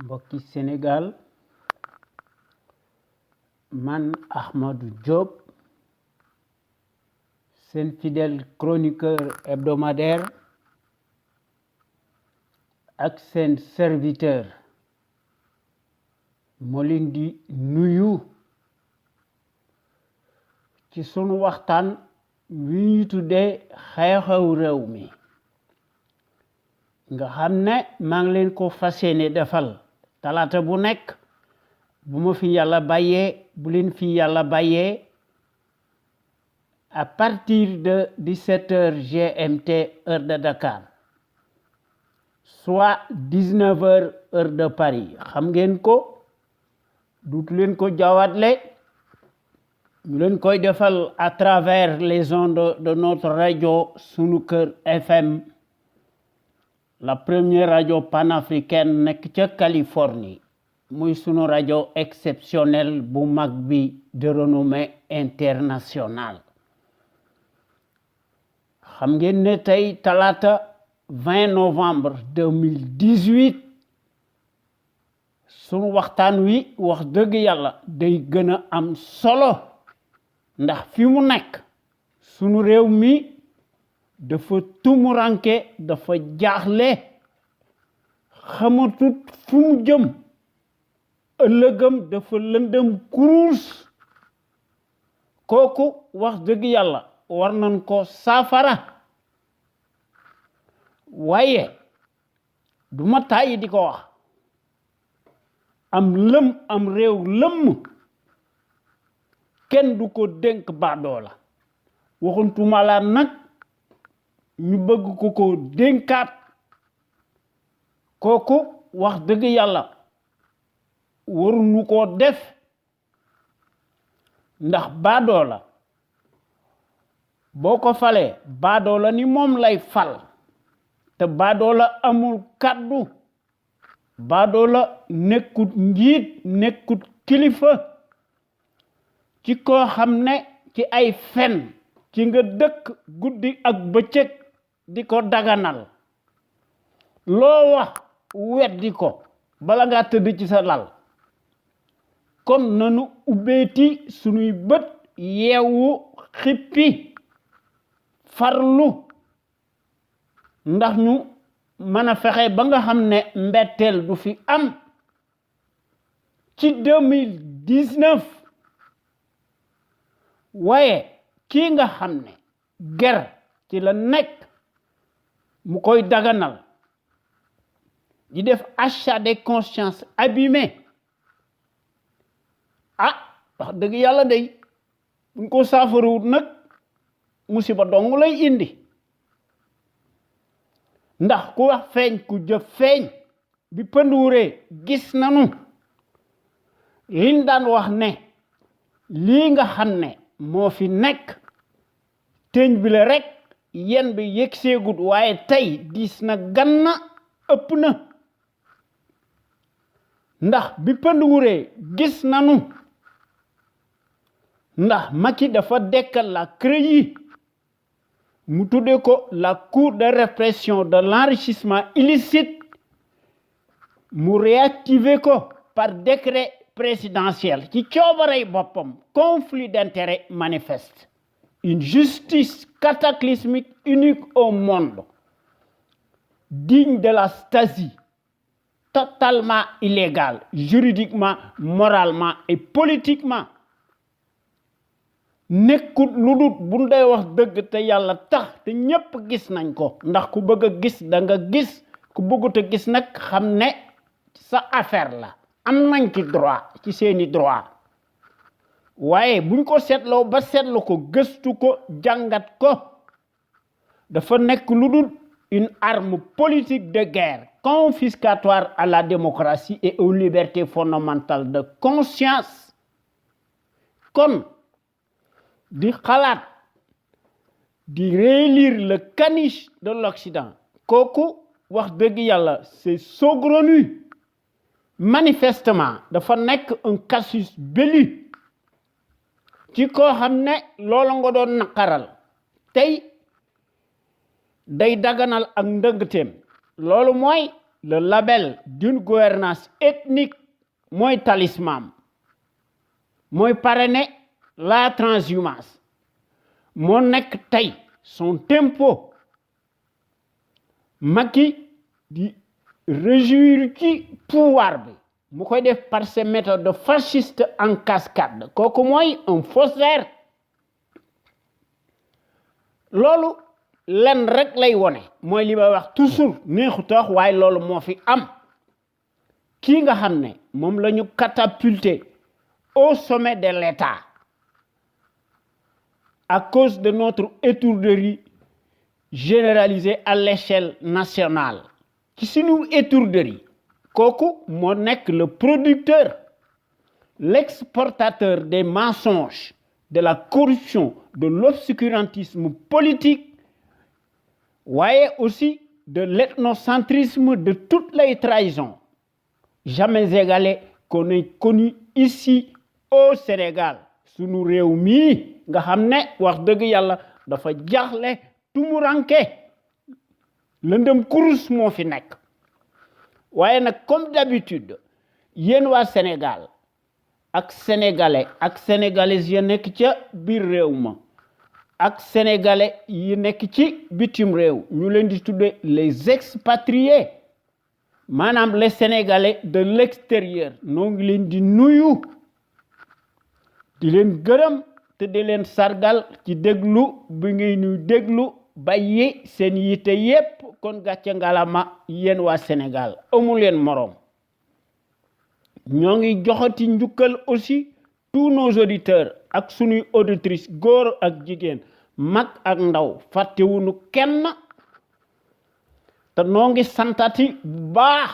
mbokki Sénégal man Ahmadou Diop seen fidèle chroniqueur hebdomadaire ak seen serviteur moo leen di nuyu ci sunu waxtaan wi ñu tuddee xew-xew réew mi nga xam ne maa ngi leen ko fas yéene defal talaata bu nekk bu ma fi yàlla bàyyee bu leen fi yàlla bàyyee à partir de 17h GMT heure de Dakar soit 19h heure de Paris xam ngeen ko duutu leen ko jaawatle ñu leen koy defal à travers les ondes de notre radio Sunu Kër FM la première radio panafricaine nekk ca Californie muy sunu rajo exceptionnel bu mag bi de renommée internationale xam ngeen ne tey talaata 20 novembre 2018 sunu waxtaan wi wax dëgg yàlla day gën a am solo ndax fi mu nekk sunu réew mi dafa tumuranke dafa jaaxle xamatut fu mu jëm ëllëgam dafa lëndëm kuruus kooku wax dëgg yàlla war nañ ko saafara waaye du ma tàyyi di ko wax am réew lëmm kenn du ko dénk baadoola waxuntuma la nag ñu bëgg ko dénkaat kooku wax dëgg yàlla waruñu ko def ndax baadoola boo ko falee baadoola ni moom lay fal te baadoola amul kàddu baadoola nekkut njiit nekkut kilifa ci koo xam ne ci ay fen ci nga dëkk guddi ak bëccëg di ko daganal loo wax weddi ko bala ngaa tëdd ci sa lal kon nanu ubbeeti sunuy bët yeewu xippi farlu ndax ñu mën a fexe ba nga xam ne mbetteel du fi am ci 2019 waaye kii nga xam ne ger ci la nekk mu koy daganal di def achat de conscience abîmé wax dëgg yàlla day buñ ko saafarawut nag musiba dong lay indi ndax ku wax feeñ ku jëf feeñ bi pënduuree gis nanu liñ daan wax ne lii nga xam ne moo fi nekk teeñ bi la rek yen bi yëg seegut waaye tey diis na ganna ëpp na ndax bi pënduuree gis nanu ndax Macky dafa dekkal la CREI mu tudde ko la cour de répression de l'enrichissement illicite mu réactiver ko par décret présidentiel ci coobarey boppam conflit d'intérêt manifeste une justice cataclysmique unique au monde digne de la Stasi totalement illégale juridiquement moralement et politiquement nekkut lu dut bu ndey wax dëgg te yàlla tax te ñépp gis nañ ko ndax ku bëgg a gis da nga gis ku bëggut a gis nag xam ne sa affaire la am nañ ci droit ci seeni droit waaye buñ ko seetloo ba seetlu ko gëstu ko jàngat ko dafa nekk lu dul une arme politique de guerre confiscatoire à la démocratie et aux libertés fondamentales de conscience kon di xalaat di réélire le caniche de l'Occident kooku wax dëgg yàlla c'est saugrenu manifestement dafa nekk un casus belli ci koo xam ne loolu nga doon naqaral tey day daganal ak ndëngteem loolu mooy le label d'une gouvernance ethnique mooy talisman mooy parrainer la transhumance moo nekk tey son tempo Macky di réjouir ci pouvoir bi mu koy def par ces méthodes fascistes en cascade kooku mooy un faussaire loolu lenn rek lay wone mooy li may wax toujours neexut a wax waaye loolu moo fi am kii nga xam ne moom la ñu catapulté au sommet de l'État à cause de notre étourderie généralisée à l'échelle nationale ci suñu étourderie kooku moo nekk le producteur l'exportateur des mensonges de la corruption de l'obscurantisme politique waaye aussi de l'ethnocentrisme de toutes les trahisons jamais égalées qu'on ait connues ici au Sénégal sunu réew mii nga xam ne wax dëgg yàlla dafa jaaxle tumuranke lëndëm kurus moo fi nekk waaye nag comme d'habitude yéen waa Sénégal ak sénégalais ak sénégalaises yi nekk ca biir réew ma ak sénégalais yi nekk ci bitim réew ñu leen di tudde les expatriés maanaam les sénégalais de l'extérieur noo ngi leen di nuyu di leen gërëm te di leen sargal ci déglu bi ngay nuy déglu bàyyi seen yite yépp kon gàcce ngalama yéen waa Sénégal amu leen moroom ñoo ngi joxati njukkal aussi tous nos auditeurs ak sunuy auditrices góor ak jigéen mag ak ndaw fàttewuñu kenn te noo ngi santati bu baax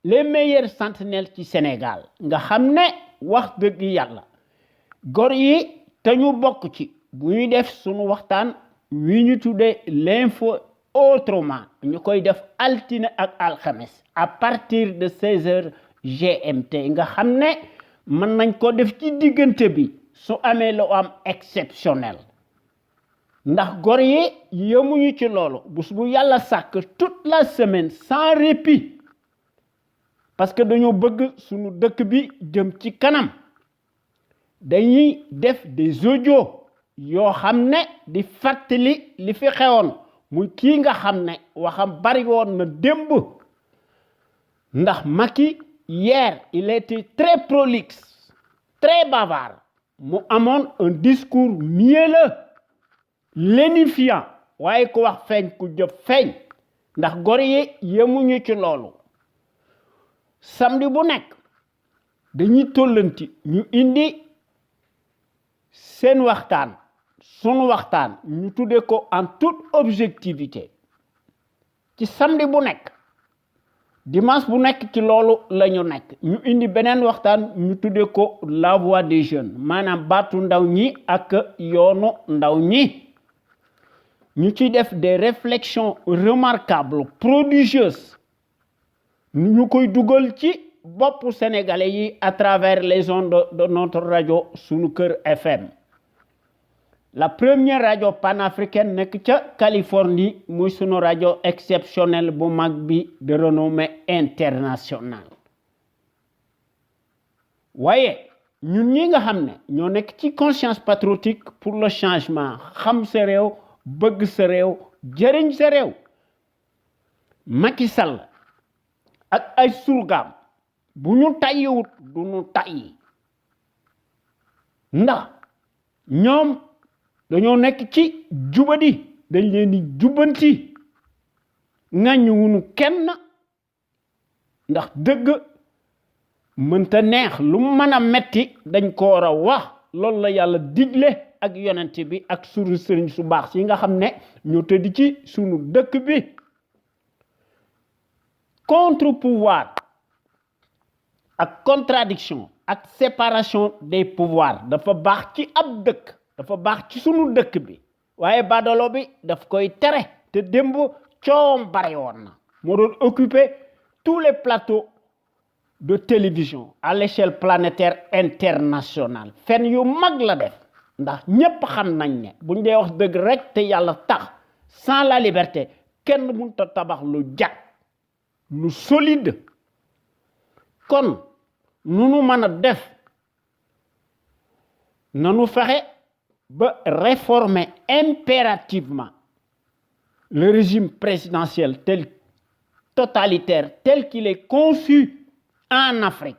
les meilleurs sentinelles ci Sénégal nga xam ne wax dëgg yàlla góor yi te ñu bokk ci bu ñuy def sunu waxtaan wi ñu tuddee l'info autrement ñu koy def altine ak alxames à partir de 16h GMT nga xam ne mën nañ ko def ci diggante bi su amee lu am exceptionnel ndax góor yi yemuñu ci loolu bés bu yàlla sàkk toute la semaine sans répit parce que dañoo bëgg sunu dëkk bi jëm ci kanam dañuy def des audios yoo xam ne di fàttali li fi xewoon muy kii nga xam ne waxam bari woon na démb ndax Macky hier il était très prolixe très bavard mu amoon un discours mielleux lénifiant waaye ku wax feeñ ku jëf feeñ ndax góor yi yemuñu ci loolu samedi bu nekk dañuy tollanti ñu indi seen waxtaan sunu waxtaan ñu tuddee ko en toute objectivité ci samedi bu nekk dimanche bu nekk ci loolu la ñu nekk ñu indi beneen waxtaan ñu tuddee ko la voix des jeunes maanaam baatu ndaw ñi ak yoonu ndaw ñi ñu ci def des réflexions remarquables prodigieuses ñu koy dugal ci boppu sénégalais yi à travers les ondes de notre radio sunu kër FM la première radio panafricaine nekk ca Californie muy sunu rajo exceptionnel bu mag bi de renommée internationale waaye ñun ñi nga xam ne ñoo nekk ci conscience patriotique pour le changement xam sa réew bëgg sa réew jëriñ sa réew Macky Sall ak ay surgaam bu ñu tàyyiwut du ñu tàyyi ndax ñoom dañoo nekk ci jubadi dañ leen di jubbanti ŋàññiwuñu kenn ndax dëgg mënta neex lu mën a metti dañ ko war a wax loolu la yàlla digle ak yonent bi ak sunu sëriñ su baax si nga xam ne ñoo tëdd ci sunu dëkk bi contre pouvoir ak contradiction ak séparation des pouvoirs dafa baax ci ab dëkk dafa baax ci sunu dëkk bi waaye badolo bi daf koy tere te démb coowam bari woon na moo doon occuper tous les plateaux de télévision à l'échelle planétaire internationale fen yu mag la def ndax ñépp xam nañ ne buñ dee wax dëgg rek te yàlla tax sans la liberté kenn mënut a tabax lu jag lu solide kon nunu mën a def nanu fexe ba réformer impérativement le régime présidentiel totalitaire tel qu'il est conçu en Afrique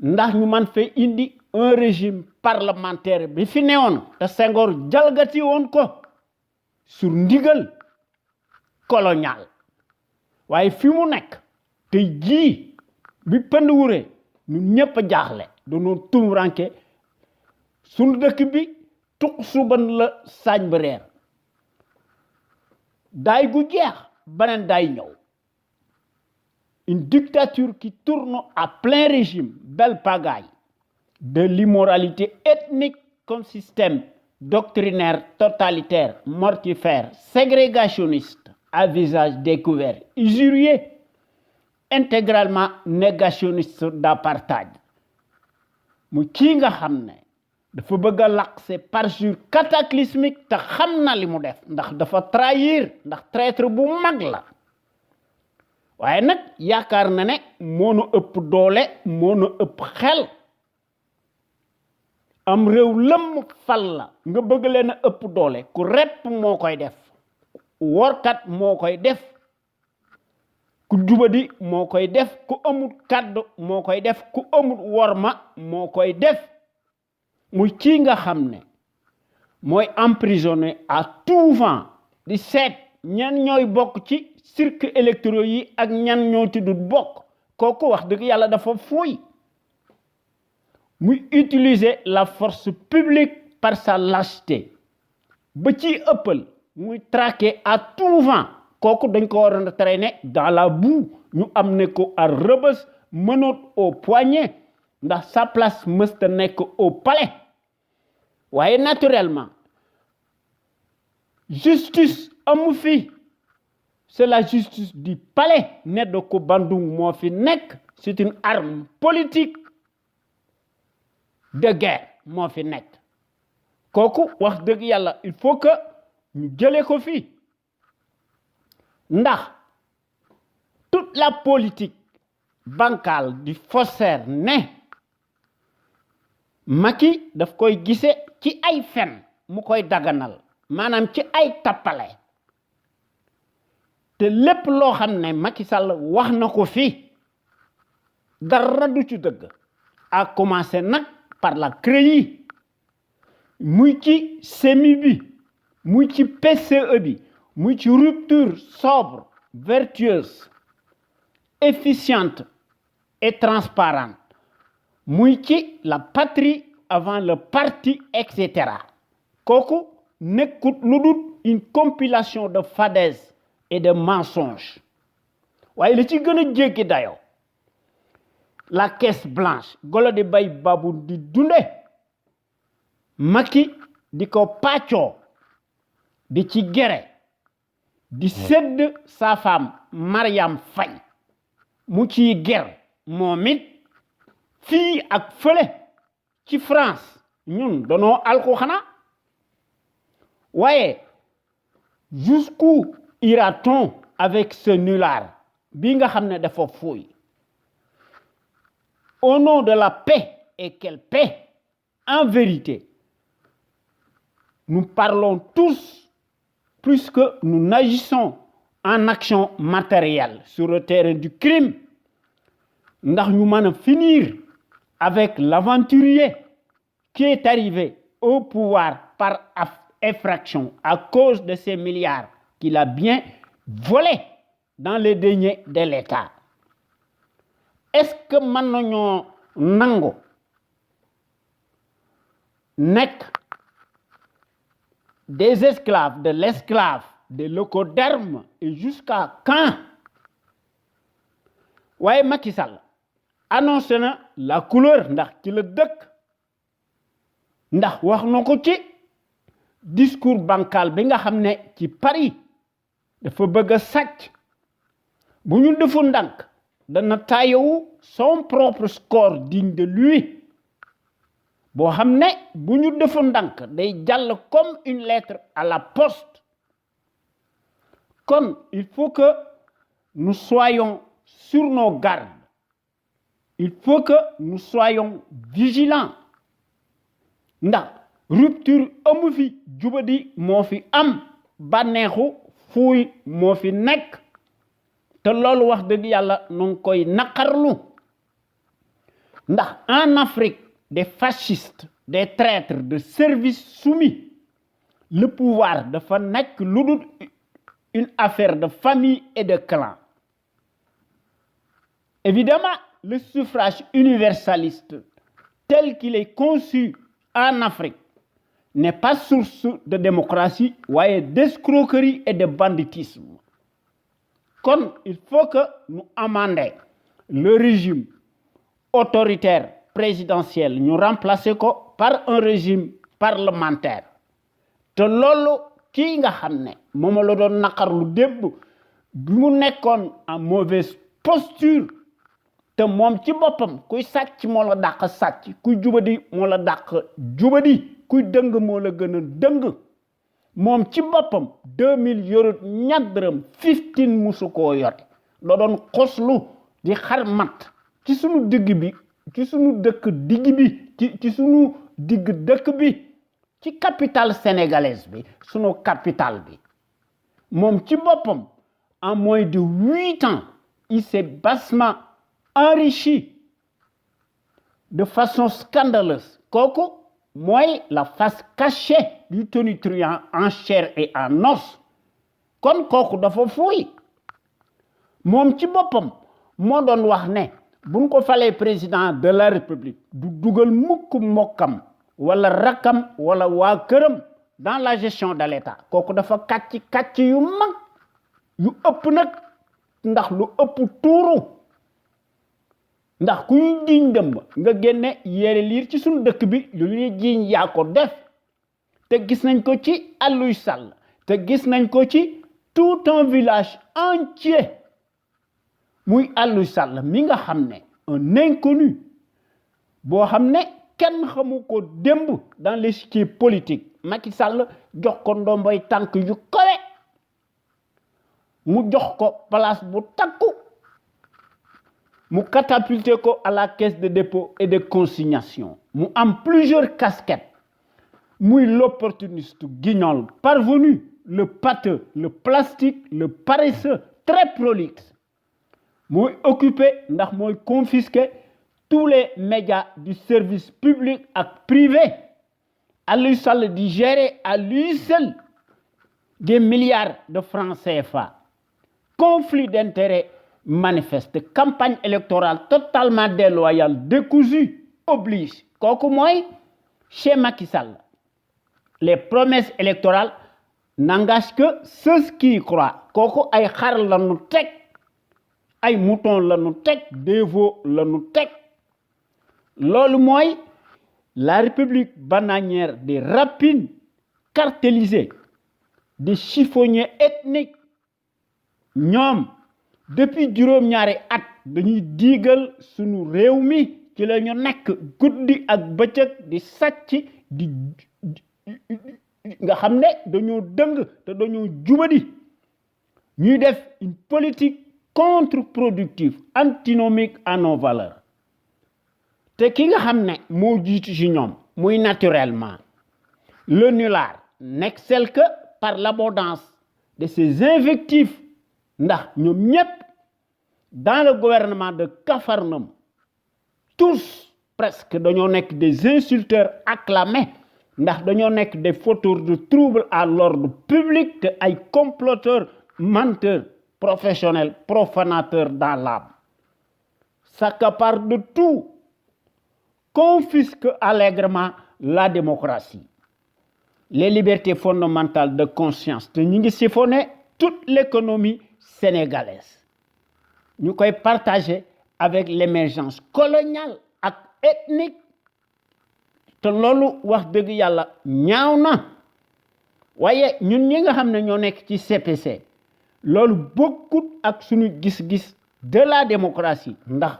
ndax ñu man fee indi un régime parlementaire bi fi newoon te Senghor jalgati woon ko sur ndigal colonial waaye fi mu nekk tey jii bi pënd wuree ñun ñëpp a jaaxle dañoo tumuranke sunu dëkk bi tuq suban la saañ ba reer daay gu jeex beneen daay ñëw une dictature qui tourne à plein régime, belle pagaille, de l'immoralité ethnique comme système doctrinaire, totalitaire, mortifère, ségrégationniste, à visage découvert, usurier, intégralement négationniste d'apartheid. mu kii nga xam ne dafa bëgg a laq ses parjures cataclysmiques te xam na li mu def ndax dafa trahir ndax traître bu mag la waaye nag yaakaar na ne moo nu ëpp doole moo nu ëpp xel am réew lëmm fal la nga bëgg leen a ëpp doole ku repp moo koy def workat moo koy def ku jubadi moo koy def ku amul kàddu moo koy def ku amul worma moo koy def muy kii nga xam ne mooy emprisonné à tout vent di seet ñan ñooy bokk ci cirque électoraux yi ak ñan ñoo ci dul bokk kooku wax dëgg yàlla dafa fuuy muy utiliser la force publique par sa lâcheté ba ci ëppal muy traquer à tout vent kooku dañ ko waroon a traîner dans la boue ñu am ne ko à Rebeuss menottes au poignet ndax sa place mësta nekk au palais waaye naturellement justice amu fi c'est la justice du palais ne de ko bandung moo fi nekk c'est une arme politique de guerre moo fi nekk kooku wax dëgg yàlla il faut que ñu jëlee ko fi ndax toute la politique bancale du faussaire ne Macky daf koy gise ci ay fen mu koy daganal maanaam ci ay tappale te lépp loo xam ne Macky Sall wax na ko fi dara du ci dëgg à commencer nag par la CREI muy ci SEMI bi muy ci PCE bi muy ci rupture sobre vertueuse efficiente et transparente muy ci la patrie avant le parti etc. kooku nekkut lu dul une compilation de fadaises et de mensonges waaye li ci gën a jéggi dayoo la caisse blanche golo di bay babu di dunde Macky di ko pàccoo di ci gere di sedd sa femme Mariam Faye mu ciy ger moom it fii ak fële ci France ñun danoo alku xanaa waaye jusqu'où ira-t-on avec ce nulard bi nga xam ne dafa fuuy au nom de la paix et quelle paix en vérité nous parlons tous plus que nous n'agissons en action matérielle sur le terrain du crime ndax ñu mën a finir avec l'aventurier qui est arrivé au pouvoir par effraction à cause de ces milliards qu'il a bien volés dans les deniers de l'État. Est-ce que mën nañoo nangu nekk des esclaves de l'esclave, des locaux d'armes et jusqu'à quand? waaye Macky Sall annoncé na la couleur ndax ci la dëkk ndax wax na ko ci discours bancal bi nga xam ne ci Paris dafa bëgg a sàcc bu ñu defu ndànk dana taayewu son propre score digne de lui boo xam ne bu ñu defu ndànk day jàll comme une lettre à la poste kon il faut que nous soyons sur nos gardes. Il faut que nous soyons vigilants. Ndax rupture amu fi jubadi moo fi am bànneexu fuuy moo fi nekk te loolu wax dëgg yàlla nu ngi koy naqarlu ndax en Afrique des fascistes des traîtres de service soumis le pouvoir dafa nekk lu dul une affaire de famille et de clan. Évidemment, le suffrage universaliste tel qu'il est conçu en Afrique n'est pas source de démocratie, mais d'escroquerie et de banditisme. Comme il faut que nous amendions le régime autoritaire présidentiel, nous remplacer par un régime parlementaire. Te lolu ki nga xamné moma la doon nakarlu débb bi mu nekkoon en mauvaise posture te moom ci boppam kuy sàcc moo la dàq sàcc kuy jubadi moo la dàq jubadi kuy dëng moo la gën a dëng moom ci boppam 2000 yorut ñaddërëm 15 musu koo yote da doon xoslu di xar mat ci sunu digg bi ci sunu dëkk digg bi ci sunu digg dëkk bi ci capitale sénégalaise bi sunu capitale bi moom ci boppam en moins de 8 ans il s'est bassement enrichi de façon scandaleuse. Koko, moi, la face cachée du tonitruand en chair et en os. Kon koko dafa fouy. Mom ci bopam mo don wax ne buñ ko falé président de la République du dugal mukk mokam wala rakam wala wa kërëm dans la gestion de l'État. Koko dafa katch yu mag yu ëpp nak ndax lu ëpp touru. Ndax ku ñu jiñ dem nga génne yére liir ci suñu dëkk bi lu ñuy jiñ yaa ko def te gis nañ ko ci Alioune Sall te gis nañ ko ci tout un village entier muy Alioune Sall mi nga xam ne un inconnu boo xam ne kenn xamu ko démb dans l'échiquier politique Macky Sall jox ko ndomboy tànk yu kawe mu jox ko place bu takku mu catapulté ko à la caisse de dépôt et de consignation mu am plusieurs casquettes muy l'opportuniste guignol parvenu le pâteux le plastique le paresseux très prolixe muy occupé ndax mooy confisquer tous les médias du service public et privé Aliou Sall di gérer à lui seul des milliards de francs CFA conflit d'intérêts manifeste campagne électorale totalement déloyale décousue oblige kooku mooy chez Macky Sall les promesses électorales n'engagent que ceux qui y croient kooku ay xar la nu teg ay mouton la nu teg des veaux la nu teg loolu mooy la république bananière des rapines cartélisés des chiffonniers ethniques ñoom depuis juróom-ñaari at dañuy diigal sunu réew mi ci la ñu nekk guddi ak bëccëg di sàcc di nga xam ne dañoo dëng te dañoo jubadi ñuy def une politique contre-productive antinomique à nos valeurs te ki nga xam ne moo jiitu ci ñoom muy naturellement le nulard n'excelle que par l'abondance de ses invectives ndax ñoom ñépp dans le gouvernement de Capharnaüm tous presque dañoo nekk des insulteurs acclamés ndax dañoo nekk des fauteurs de troubles à l'ordre public te ay comploteurs menteurs professionnels profanateurs dans l'âme s'accaparent de tout confisquent allègrement la démocratie les libertés fondamentales de conscience te ñi ngi siphonner toute l'économie sénégalaise ñu koy partager avec l'émergence coloniale ak ethnique te loolu wax dëgg yàlla ñaaw na waaye ñun ñi nga xam ne ñoo nekk ci CPC loolu bokkut ak suñu gis-gis de la démocratie ndax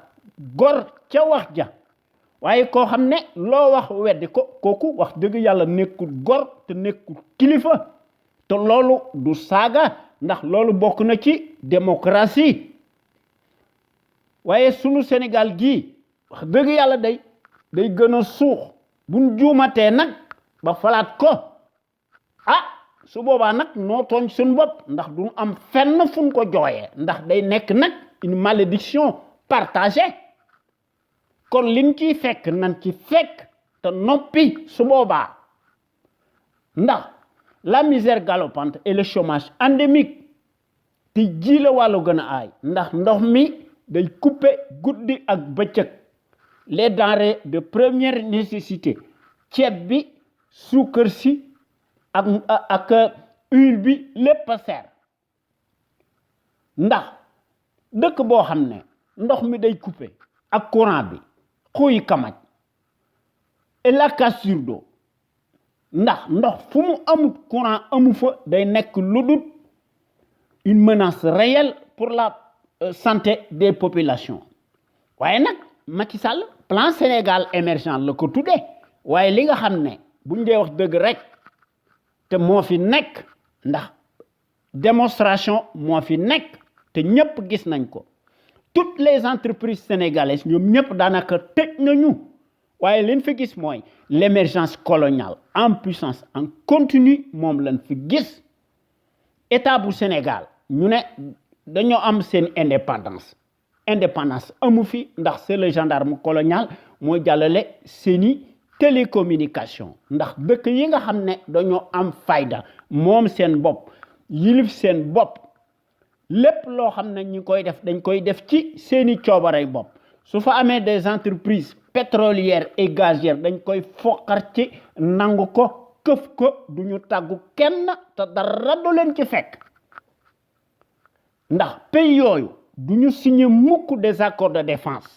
gor ca wax ja waaye koo xam ne loo wax weddi ko kooku wax dëgg yàlla nekkul gor te nekkul kilifa te loolu du saaga ndax loolu bokk na ci démocratie waaye sunu Sénégal gii wax dëgg yàlla day gën a suux buñ juumatee nag ba falaat ko su boobaa nag noo tooñ suñ bopp ndax duñu am fenn fuñ ko jooyee ndax day nekk nag une malédiction partagée kon liñ ciy fekk nan ci fekk te noppi su boobaa ndax la misère galopante et le chômage endémique te ji la wàllu gën a aay ndax ndox mi day couper guddi ak bëccëg les denrées de première nécessité ceeb bi suukar si ak huile bi lépp a seer ndax dëkk boo xam ne ndox mi day couper ak courant bi xuy kamaj et la cassure d'eau ndax ndox fu mu amut courant amu fa day nekk lu dul une menace réelle pour la santé des populations waaye nag Macky Sall plan Sénégal émergent la ko tuddee waaye li nga xam ne buñ dee wax dëgg rek te moo fi nekk ndax démonstration moo fi nekk te ñëpp gis nañ ko toutes les entreprises sénégalaises ñoom ñëpp daanaka tëj nañu waaye leen fi gis mooy l'émergence coloniale en puissance en continu moom lañ fi gis état bu Sénégal ñu ne dañoo am seen indépendance amu fi ndax c'est le gendarme colonial mooy jàllale seeni télécommunication ndax dëkk yi nga xam ne dañoo am fayda moom seen bopp yilif seen bopp lépp loo xam ne ñu koy def dañ koy def ci seeni coobarey bopp su fa amee des entreprises pétrolières et gazières dañ koy foqar ci nangu ko këf ko duñu tàggu kenn te dara du leen ci fekk ndax pays yooyu duñu signé mukk des accords de défense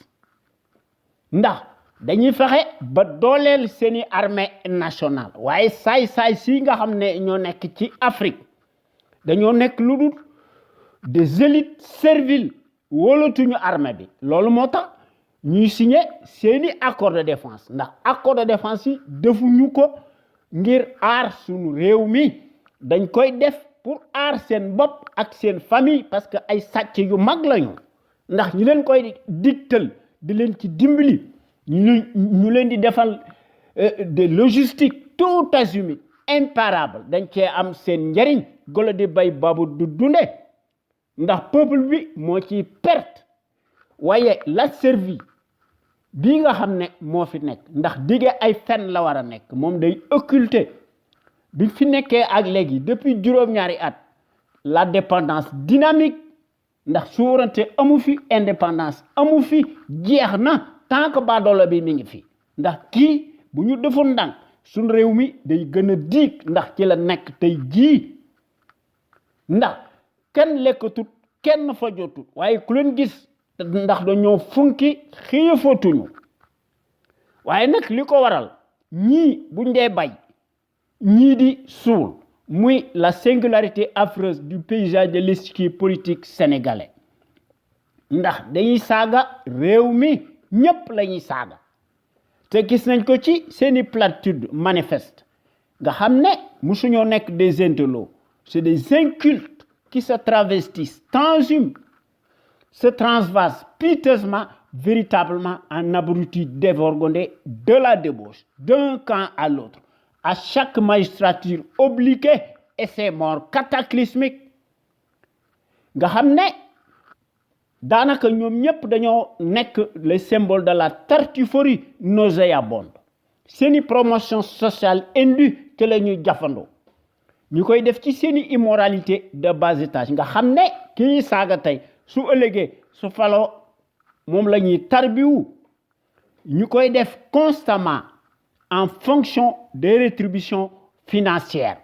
ndax dañuy fexe ba dooleel seeni armée nationale waaye saay si nga xam ne ñoo nekk ci Afrique dañoo nekk lu dul des élites serviles wóolatuñu armée bi loolu moo tax ñuy signé seeni accord de défense ndax accord de défense yi defuñu ko ngir aar suñu réew mi dañ koy def pour aar seen bopp ak seen famille parce que ay sàcc yu mag lañu ndax ñu leen koy digtal di leen ci dimbali ñu leen di defal des logistiques tout azimut imparable dañ cee am seen njariñ golo di bay babu du dunde ndax peuple bi moo ci perte waaye la servi bii nga xam ne moo fi nekk ndax dige ay fen la war a nekk moom day occulter bi fi nekkee ak léegi depuis juróom-ñaari at la dépendance dynamique ndax souveraineté amu fi indépendance amu fi jeex na tant que baadoolo bi mi ngi fi ndax kii bu ñu defoon ndànk suñ réew mi day gën a diig ndax ci la nekk tey jii ndax kenn lekkatut kenn fajotut waaye ku leen gis ndax dañoo funki xiifatuñu waaye nag li ko waral ñii buñ dee bay ñii di suul muy la singularité affreuse du paysage de l'échiquier politique sénégalais ndax dañuy saaga réew mi ñépp lañuy saaga te gis nañ ko ci seeni platitude manifeste nga xam ne musuñoo nekk des intellos c'est des incultes qui se travestissent transhument se transvasent piteusement véritablement en abrutis dévergondés de la débauche d'un camp à l'autre à chaque magistrature obliquée et ses morts cataclysmiques nga xam ne daanaka ñoom ñëpp dañoo nekk les symboles de la tartufferie nauséabonde seeni promotion sociale indue te la ñuy jafandoo ñu koy def ci seeni immoralité de bas étage nga xam ne kii saaga tey su ëllëgee su faloo moom la ñuy tarbiwu ñu koy def constamment en fonction des rétributions financières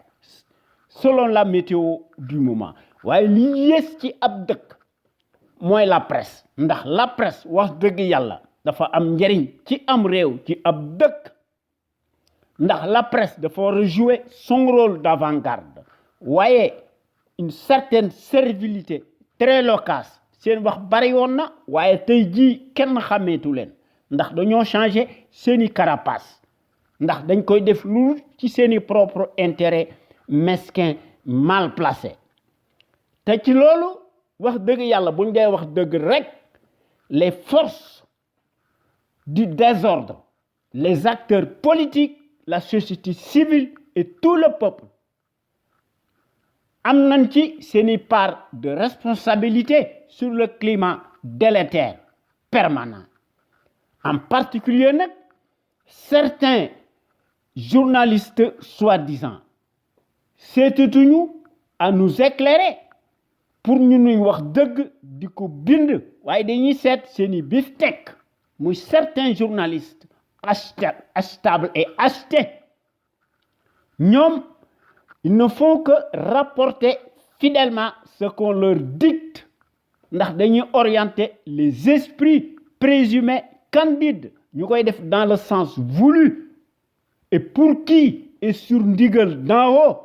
selon la météo du moment waaye li yées ci ab dëkk mooy la presse ndax la presse wax dëgg yàlla dafa am njariñ ci am réew ci ab dëkk ndax la presse dafa war a jouer son rôle d'avant-garde waaye une certaine servilité très loquace seen wax bari woon na waaye tey jii kenn xàmmeetu leen ndax dañoo changer seeni carapace ndax dañ koy def lu ci seeni propre intérêt mesquin mal placé te ci loolu wax dëgg yàlla buñ dee wax dëgg rek les forces du désordre, les acteurs politiques, la société civile et tout le peuple am nañ ci seeni part de responsabilité sur le climat délétère permanent. En particulier nag certains journalistes soi-disant seetatuñu à nous éclairer pour ñu nuy wax dëgg di ko bind waaye dañuy seet seeni biftek muy certains journalistes achetables et achetés ñoom ils ne font que rapporter fidèlement ce qu'on leur dicte ndax dañuy orienter les esprits présumés candides ñu koy def dans le sens voulu et pour qui et sur ndigal d'en haut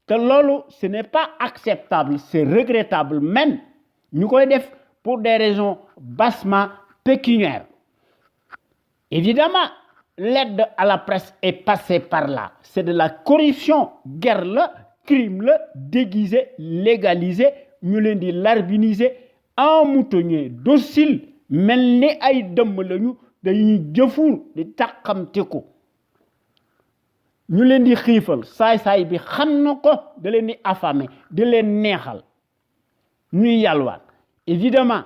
te loolu ce n'est pas acceptable c'est regrettable même ñu koy def pour des raisons bassement pécuniaires. Évidemment l'aide à la presse est passée par là c'est de la corruption guerre la crime la déguisé légalisé ñu leen di larbiniser en moutonnier docile mel ni ay dëmm lañu dañuy jëfur di tàqamteku ñu leen di xiifal saay-saay bi xam na ko da leen di affamé di leen neexal ñuy yalwaan. Évidemment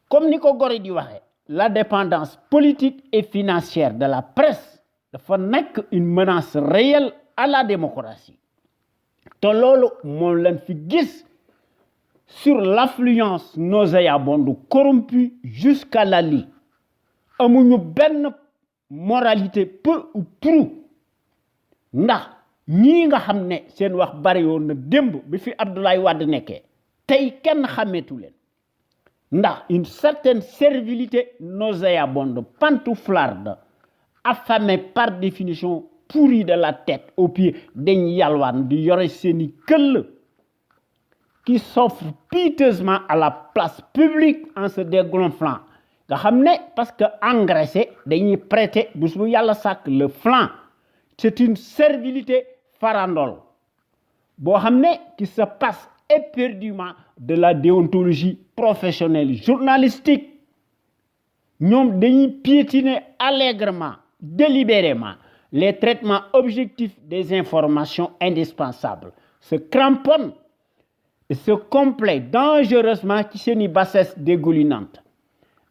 comme ni ko Gorée di waxee la dépendance politique et financière de la presse dafa nekk une menace réelle à la démocratie te loolu moo leen fi gis sur l'affluence nauséabonde corrompue jusqu'à la lie amuñu benn moralité peu ou prou ndax ñii nga xam ne seen wax bari woon na démb bi fi Abdoulaye Wade nekkee tey kenn xàmmeetu leen ndax une certaine servilité nauséabonde pantouflarde affamée par définition pourrie de la tête aux pieds dañ yalwaan di yore seeni këll qui s'offre piteusement à la place publique en se dégonflant nga xam ne parce que engraissé dañuy prêter bés bu yàlla sàkk le flanc c'est une servilité farandole boo xam ne qui se passe éperdument de la déontologie professionnelle journalistique ñoom dañuy piétiner allègrement délibérément les traitements objectifs des informations indispensables se cramponnent et se complaît dangereusement ci seeni bassesse dégoulinante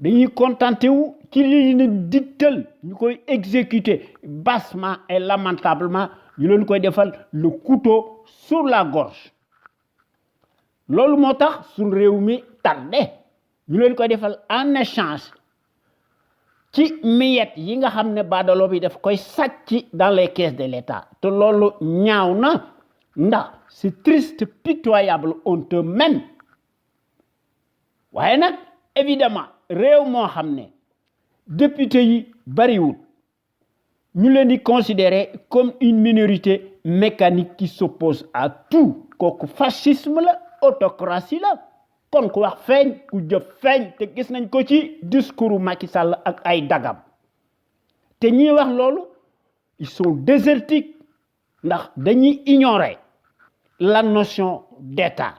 dañuy contenté wu ci li leen digtal ñu koy exécuter bassement et lamentablement ñu leen koy defal le couteau sur la gorge loolu moo tax suñ réew mi tardé ñu leen koy defal en échange ci miettes yi nga xam ne baadolo bi daf koy sàcc dans les caisses de l'État te loolu ñaaw na ndax c'est triste pitoyable honteux même waaye nag évidemment réew moo xam ne député yi bariwul ñu leen di considérer comme une minorité mécanique qui s'oppose à tout kooku fascisme la autocratie la kon ku wax feeñ ku jëf feeñ te gis nañ ko ci discours Macky Sall ak ay dagam te ñiy wax loolu ils sont désertiques ndax dañuy ignorer la notion d'État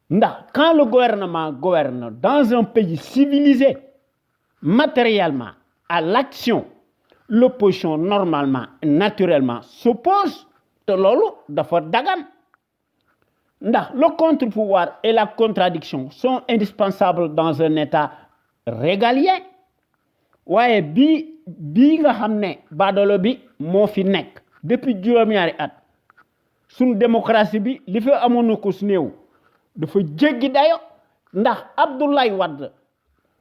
ndax quand le gouvernement gouverne dans un pays civilisé matériellement à l'action l'opposition normalement naturellement s'oppose te loolu dafa dagan ndax le contre-pouvoir et la contradiction sont indispensables dans un État régalien waaye bii nga xam ne baadolo bi moo fi nekk depuis juróom-ñaari at suñu démocratie bi li fi amoon na ko su néew dafa jéggi dayo ndax Abdoulaye Wade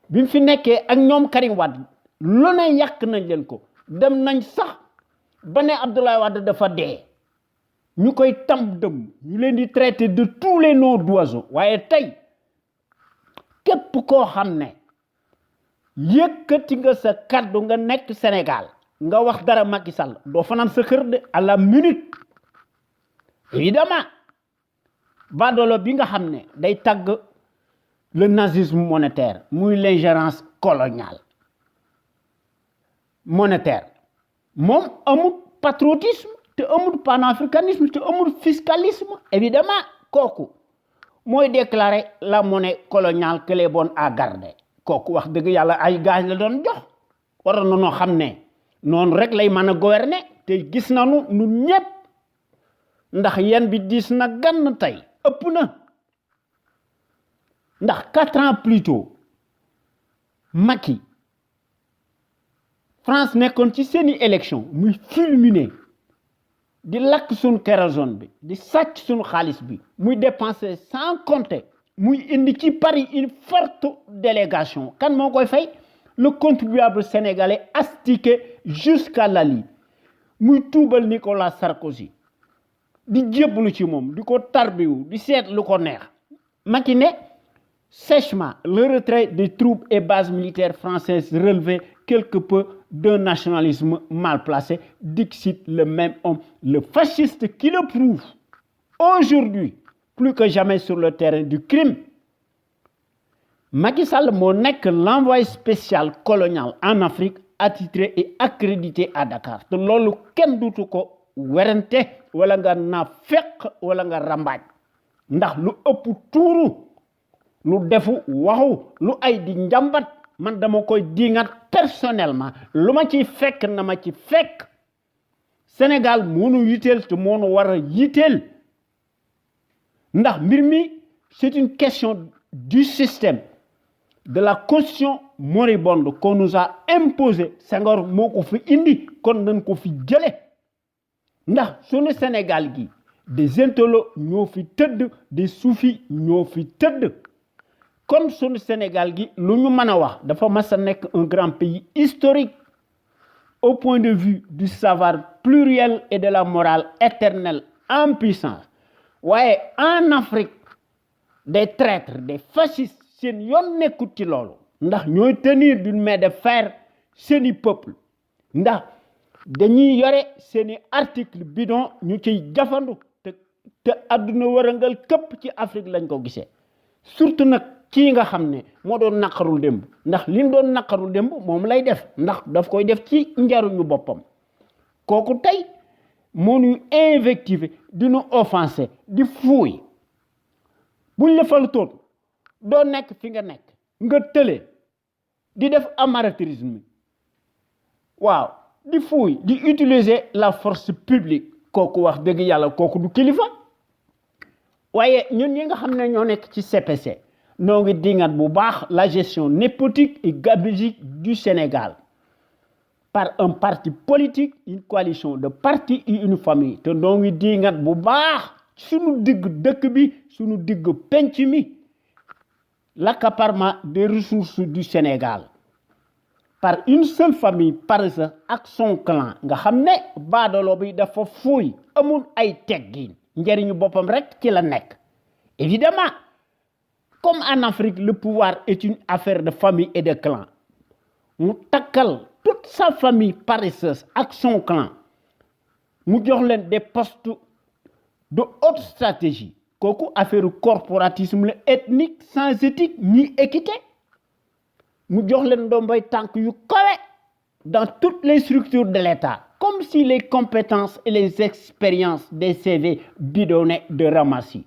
bi mu fi nekkee ak ñoom Karim Wade lu ne yàq nañ leen ko dem nañ sax ba ne Abdoulaye Wade dafa dee ñu koy tam dëm ñu leen di traiter de tous les noms d'oiseaux waaye tey képp koo xam ne yëkkati nga sa kaddu nga nekk Sénégal nga wax dara Macky Sall doo fanaan sa kër de à la minute évidemment badolo bi nga xam ne day tagg le nazisme monétaire muy l'ingérence coloniale monétaire moom amul patriotisme te amul panafricanisme te amul fiscalisme évidemment kooku mooy déclarer la monnaie coloniale que les bonnes à garder kooku wax dëgg yàlla ay gaz la doon jox waroon na noo xam ne noonu rek lay mën a gouverner te gis nañu ñun ñëpp ndax yéen bi diis na gann tey ëpp na ndax 4 ans plus tôt Macky France nekkoon ci seeni élection muy fulminé di lakk suñu kérosène bi di sàcc suñu xaalis bi muy dépenser sans compter muy indi ci Paris une forte délégation kan moo koy fay le contribuable sénégalais astiqué jusqu'à Lali muy tuubal Nicolas Sarkozy di jébbalu ci moom di ko tarbiwu di seet lu ko neex Macky ne sèchement le retrait des troupes et bases militaires françaises relevait quelque peu d'un nationalisme mal placé, dixit le même homme, le fasciste qui le prouve aujourd'hui, plus que jamais sur le terrain du crime. Macky Sall moo nekk l'envoyé spécial colonial en Afrique attitré et accrédité à Dakar te loolu kenn dutu ko werante wala nga naafeq wala nga rambaaj ndax lu ëpp tuuru lu defu waxu lu ay di njambat man dama koy diingat personnellement lu ma ci fekk na ma ci fekk Sénégal moonu yitteel te moonu war a yitteel ndax mbir mi c'est une question du système de la constitution moribonde qu'on nous a imposé Senghor moo ko fi indi kon nañ ko fi jële ndax sunu Sénégal gi des intellos ñoo fi tëdd des soufis ñoo fi tëdd kon sunu Sénégal gi lu ñu mën a wax dafa mas a nekk un grand pays historique au point de vue du savoir pluriel et de la morale éternelle en puissance waaye en Afrique des traîtres des fascistes seen yoon nekkut ci loolu ndax ñooy tenir d'une main de fer seeni peuple ndax dañuy yore seeni article bidon ñu ciy jafandu te àdduna wërëngal këpp ci Afrique lañ ko gisee surtout nag kii nga xam ne moo doon naqarul démb ndax li mu doon naqarul démb moom lay def ndax daf koy def ci njariñu boppam kooku tey moo ñu invectivé di ñu offensé di fuuy buñ la falutoon doo nekk fi nga nekk nga tële di def amateurisme waaw di fuuy di utiliser la force publique kooku wax dëgg yàlla kooku du kilifa waaye ñun ñi nga xam ne ñoo nekk ci CPC noo ngi dingat bu baax la gestion népotique et gabegique du Sénégal par un parti politique une coalition de partis et une famille te noo ngi dingat bu baax suñu digg dëkk bi suñu digg penc mi l'accaparement des ressources du Sénégal par une seule famille paresseuse ak son clan nga xam ne baadolo bi dafa fuuy amul ay teggin njëriñu boppam rek ci la nekk évidemment comme en Afrique le pouvoir est une affaire de famille et de clan mu takkal toute sa famille paresseuse ak son clan mu jox leen des postes de haute stratégie kooku affaire corporatisme la ethnique sans éthique ni équité mu jox leen ndombay tànk yu kawe dans toutes les structures de l'État comme si les compétences et les expériences des CV bidonnés de ramassis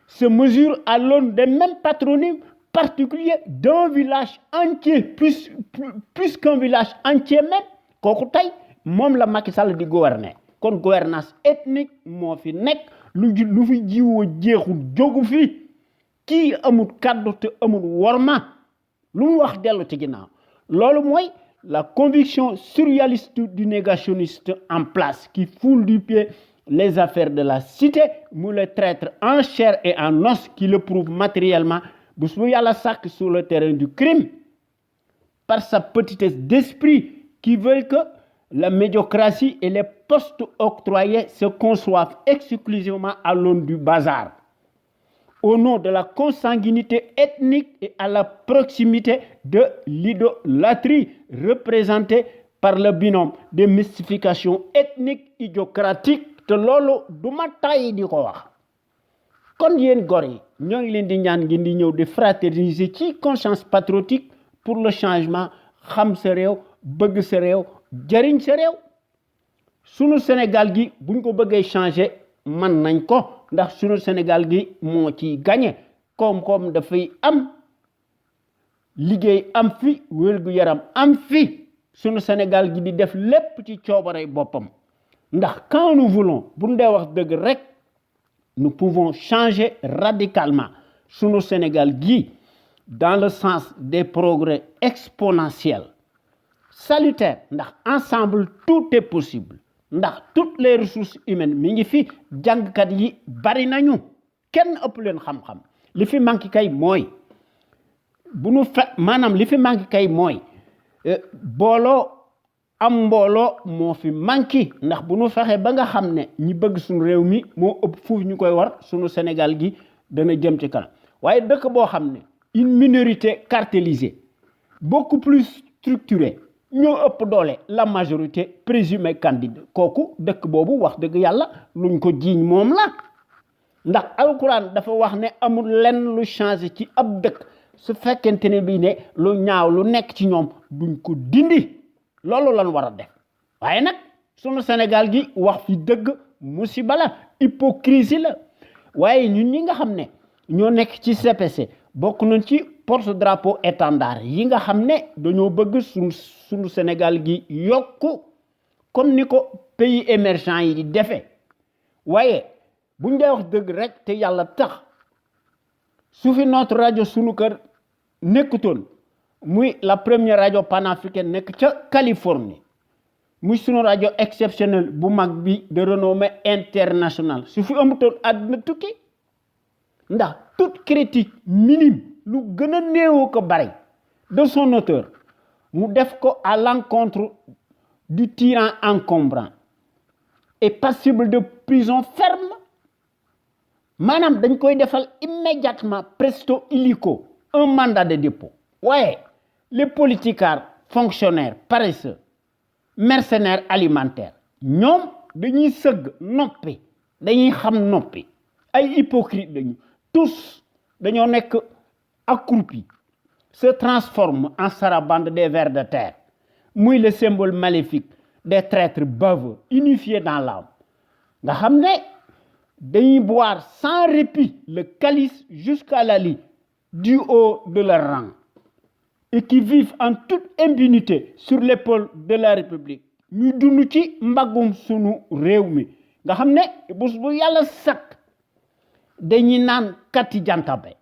se mesurent à l'aune des mêmes patronymes particuliers d'un village entier plus qu'un village entier même kooku tey moom la Macky Sall di gouverner kon gouvernance ethnique moo fi nekk lu fi jiwoo jeexul jógu fi kii amul kàddu te amul worma lu mu wax dellu ci ginnaaw loolu mooy la conviction surréaliste du négationniste en place qui foule du pied les affaires de la cité mu le traître en chair et en os qui le prouve matériellement bés bu yàlla sàkk sur le terrain du crime par sa petitesse d'esprit qui veut que la médiocratie et les postes octroyés se conçoivent exclusivement à l'aune du bazar au nom de la consanguinité ethnique et à la proximité de l'idolâtrie représentée par le binôme des mystifications ethniques idiocratiques te loolu du ma tàyyi di ko wax kon yéen gor yi ñoo ngi leen di ñaan ngeen di ñëw di fraterniser ci conscience patriotique pour le changement xam sa réew bëgg sa réew jariñ sa réew sunu Sénégal gi buñ ko bëggee changer man nañ ko ndax sunu Sénégal gi moo ci gagné koom-koom dafay am liggéey am fi wér-gu-yaram am fi sunu Sénégal gi di def lépp ci coobarey boppam ndax quand nous voulons bu ñu dee wax dëgg rek nous pouvons changer radicalement sunu Sénégal gi dans le sens des progrès exponentiels salutaires ndax ensemble tout est possible ndax toutes les ressources humaines mi ngi fi jàngkat yi bari nañu kenn ëpp leen xam-xam li fi manqué kay mooy bu nu maanaam li fi manqué kay mooy booloo am mbooloo moo fi manqué ndax bu nu fexee ba nga xam ne ñi bëgg suñu réew mi moo ëpp fuuf ñu koy war suñu Sénégal gi dana jëm ci kanam waaye dëkk boo xam ne une minorité cartélisée beaucoup plus structurée ñoo ëpp doole la majorité présumée candide kooku dëkk boobu wax dëgg yàlla luñ ko jiiñ moom la ndax alquran dafa wax ne amul lenn lu changé ci ab dëkk su fekkente ne bii ne lu ñaaw lu nekk ci ñoom duñ ko dindi loolu lan war a def waaye nag sunu Sénégal gi wax fi dëgg musiba la hypocrisie la waaye ñun ñi nga xam ne ñoo nekk ci CPC bokk nañ ci porte drapeau étendard yi nga xam ne dañoo bëgg sunu Sénégal gi yokku comme ni ko pays émergents yi di defee waaye buñ dee wax dëgg rek te yàlla tax su fi notre rajo sunu kër nekkutoon muy la première rajo panafricaine nekk ca Californie muy sunu rajo exceptionnel bu mag bi de renommée internationale su fi amutoon àdduna tukki ndax toute critique minime lu gën a néewoo ko bari de son auteur mu def ko à l'encontre du tyran encombrant et passible de prison ferme maanaam dañ koy defal immédiatement presto illico un mandat de dépôt waaye les politicards fonctionnaires paresseux mercenaires alimentaires ñoom dañuy sëgg noppi dañuy xam noppi ay hypocrites dañu tous dañoo nekk accroupis se transforment en sarabande des vers de terre muy le symbole maléfique des traîtres baveux unifiés dans l'âme nga xam ne dañuy boire sans répit le calice jusqu'à la lie du haut de leur rang et qui vivent en toute impunité sur l'épaule de la République ñu dund ci mbagum sunu réew mi nga xam ne bés bu yàlla sakk dañuy naan kati jantabe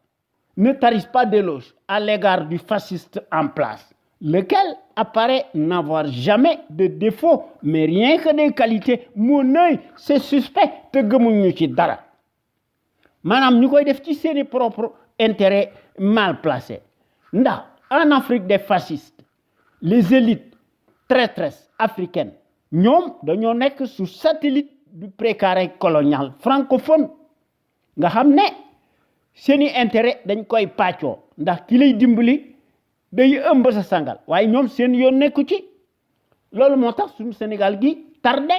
ne tarisse pas d'éloge à l'égard du fasciste en place lequel apparaît n'avoir jamais de défaut mais rien que des qualités mon œil c'est suspect te gëmuñu ci dara maanaam ñu koy def ci seeni propre intérêt mal placé ndax en Afrique des fascistes les élites traîtresses africaines ñoom dañoo nekk sous satellite du précaré colonial francophone nga xam ne seeni intérêt dañ koy pàccoo ndax ki lay dimbali day ëmb sa sangal waaye ñoom seen yoon nekku ci loolu moo tax suñu Sénégal gi tardé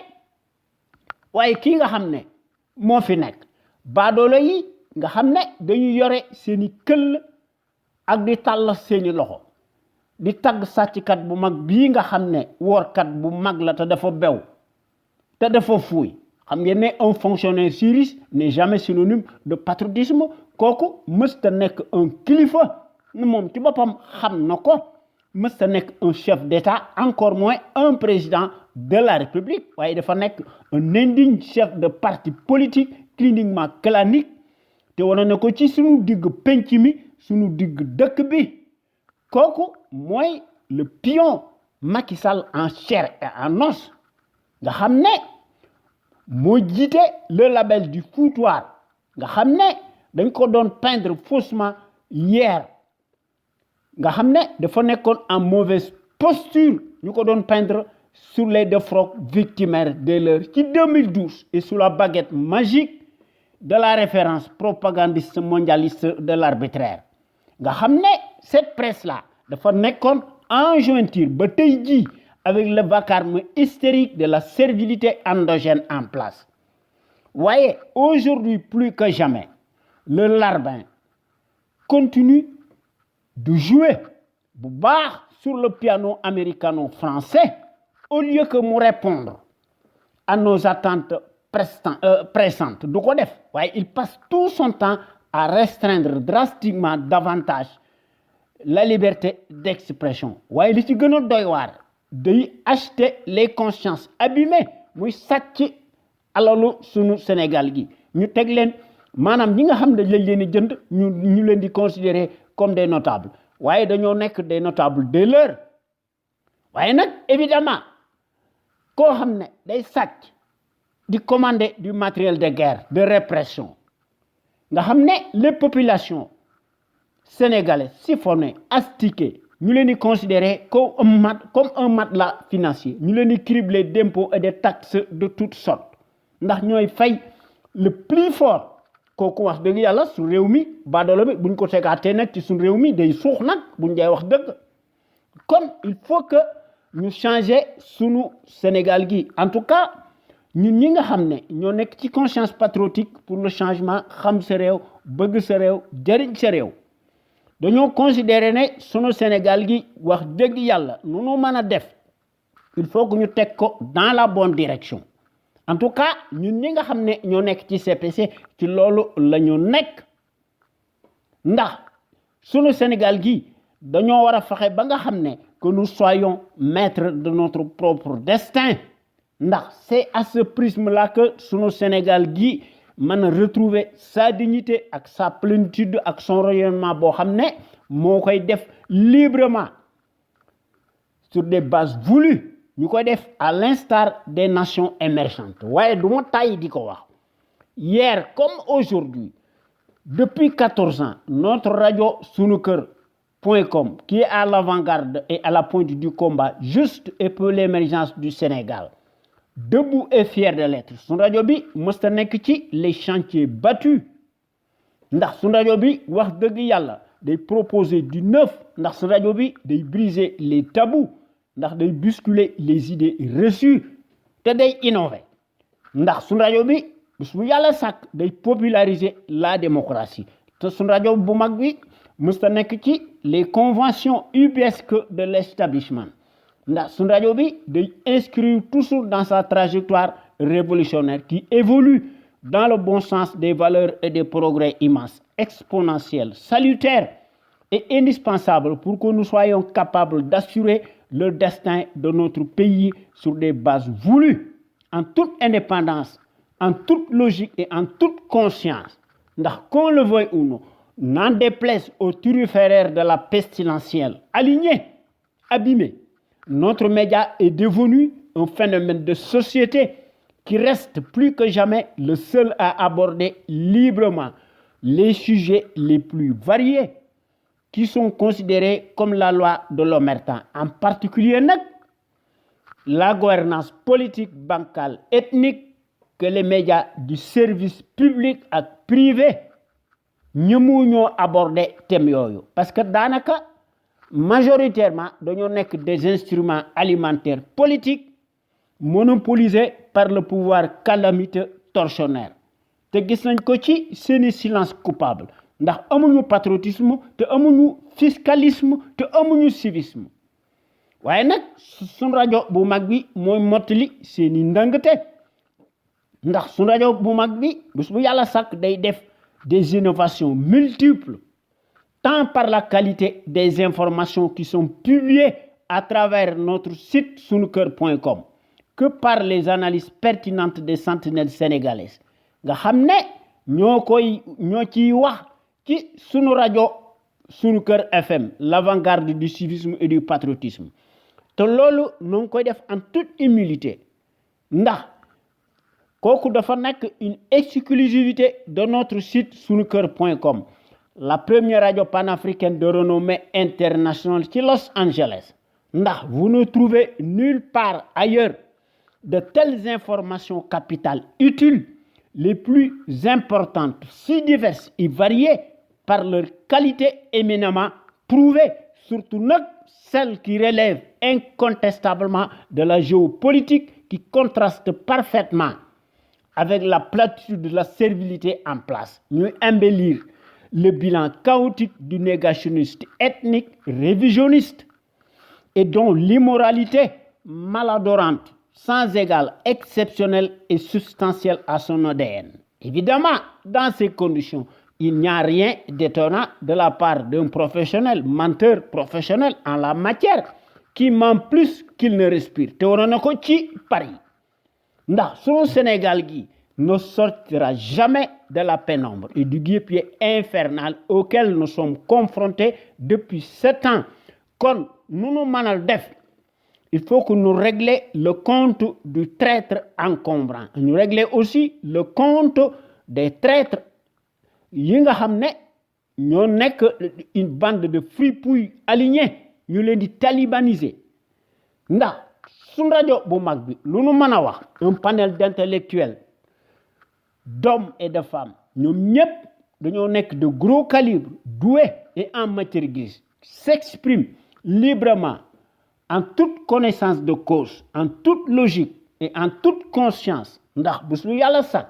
waaye kii nga xam ne moo fi nekk baadoolo yi nga xam ne dañuy yore seeni këll ak di tàll seeni loxo di tagg sàcckat bu mag bii nga xam ne woorkat bu mag la te dafa bew te dafa fuuy xam ngeen ne un fonctionnaire si riche n'est jamais synonyme de patriotisme kooku mësta nekk un kilifa moom ci boppam xam na ko mësta nekk un chef d'État encore moins un président de la République waaye dafa nekk un indigne chef de parti politique cliniquement clanique te wane na ko ci suñu digg penc mi suñu digg dëkk bi kooku mooy le pion Macky Sall en chair et en os nga xam ne moo jiite le label du foutoir nga xam ne dañ ko doon peindre faussement hier nga xam ne dafa nekkoon en mauvaise posture ñu ko doon peindre sur les défroques victimaires de l'heure ci 2012 et sous la baguette magique de la référence propagandiste mondialiste de l'arbitraire nga xam ne cette presse-là dafa nekkoon en jointure ba tey jii avec le vacarme hystérique de la servilité endogène en place waaye aujourd'hui plus que jamais le larbin continue de jouer bu baax sur le piano américano-français au lieu que mu répondre à nos attentes pressantes du ko def waaye il passe tout son temps à restreindre drastiquement davantage la liberté d'expression waaye li ci gën a doy waar day acheter les consciences abîmées muy sàcc alalu sunu Sénégal gi ñu teg leen maanaam ñi nga xam ne dañ leen di jënd ñu leen di considérer comme des notables waaye dañoo nekk des notables de l'heure waaye nag évidemment koo xam ne day sàcc di commander du matériel de guerre de répression nga xam ne les populations sénégalaises siphonnées astiquées ñu leen di considérer comme un matelas financier ñu leen di cribler d'impôts et de taxes de toutes sortes ndax ñooy fay le plus fort kooku wax dëgg yàlla su réew mi baadoolo bi buñ ko tegaatee nag ci suñ réew mi day suux nag buñ dee wax dëgg kon il faut que ñu changer sunu Sénégal gi en tout cas ñun ñi nga xam ne ñoo nekk ci conscience patriotique pour le changement xam sa réew bëgg sa réew jëriñ sa réew dañoo considérer ne sunu Sénégal gi wax dëgg yàlla nu nu mën a def il faut que ñu teg ko dans la bonne direction en tout cas ñun ñi nga xam ne ñoo nekk ci CPC ci loolu la ñu nekk ndax sunu Sénégal gi dañoo war a fexe ba nga xam ne que nous soyons maîtres de notre propre destin ndax c'est à ce prisme-là que sunu Sénégal gi mën a retrouver sa dignité ak sa plénitude ak son rayonnement boo xam ne moo koy def librement sur des bases voulues ñu koy def à l'instar des nations émergentes waaye du ma tàyyi di ko wax hier comme aujourd'hui depuis 14 ans notre radio sunuker.com qui est à l'avant-garde et à la pointe du combat juste et pour l'émergence du Sénégal debout et fier de l'être sunu rajo bi mësta nekk ci les chantiers battus ndax sunu rajo bi wax dëgg yàlla day proposer du neuf ndax sunu rajo bi day briser les tabous ndax day bousculer les idées reçues te day innover ndax sunu rajo bi su yàlla sàkk day populariser la démocratie te sunu rajo bu mag bi mësta nekk ci les conventions ubuesques de l'établissement ndax sunu rajo bi day inscrire toujours dans sa trajectoire révolutionnaire qui évolue dans le bon sens des valeurs et des progrès immenses, exponentiels, salutaires et indispensables pour que nous soyons capables d'assurer le destin de notre pays sur des bases voulues, en toute indépendance, en toute logique et en toute conscience. Ndax qu'on le veuille ou non, n'en déplaise aux turiféraires de la pestilentielle, alignés, abîmés, notre média est devenu un phénomène de société qui reste plus que jamais le seul à aborder librement les sujets les plus variés qui sont considérés comme la loi de l'omerta, en particulier nag la gouvernance politique, bancale, ethnique que les médias du service public ak privé ñëmu ñoo aborder thème yooyu parce que daanaka majoritairement dañoo nekk des instruments alimentaires politiques monopolisés par le pouvoir calamiteux tortionnaire te gis nañ ko ci seeni silence coupable ndax amuñu patriotisme te amuñu fiscalisme te amuñu civisme waaye nag suñ rajo bu mag bi mooy mottali seeni ndëngte ndax suñ rajo bu mag bi bés bu yàlla sàkk day def des innovations multiples tant par la qualité des informations qui sont publiées à travers notre site sunuker.com que par les analyses pertinentes des sentinelles sénégalaises nga xam ne ñoo ciy wax ci sunu rajo Sunuker FM l'avant-garde du civisme et du patriotisme te loolu noo ngi koy def en toute humilité ndax kooku dafa nekk une exclusivité de notre site sunuker.com la première radio panafricaine de renommée internationale ci Los Angeles ndax vous ne trouvez nulle part ailleurs de telles informations capitales utiles les plus importantes, si diverses et variées par leur qualité éminemment prouvée, surtout celles qui relèvent incontestablement de la géopolitique qui contraste parfaitement avec la platitude de la servilité en place. Nous embellir le bilan chaotique du négationniste ethnique révisionniste et dont l'immoralité maladorante sans égal, exceptionnel et substantiel à son ADN. Évidemment, dans ces conditions, il n'y a rien d'étonnant de la part d'un professionnel, menteur professionnel en la matière, qui ment plus qu'il ne respire. Te waroon na ko ci Paris ndax sunu Sénégal gi ne sortira jamais de la pénombre et du guêpier infernal auquel nous sommes confrontés depuis 7 ans. Kon nu nu mënal def, il faut que nous régler le compte du traître encombrant. Nous régler aussi le compte des traîtres yi nga xam ne ñoo nekk une bande de fripouilles alignés ñu leen di talibaniser ndax suñ rajo bu mag bi lu nu mën a wax un panel d'intellectuels d'hommes et de femmes ñoom ñëpp dañoo nekk de gros calibre doués et en matière grise s'expriment librement en toute connaissance de cause en toute logique et en toute conscience ndax bés lu yàlla sàkk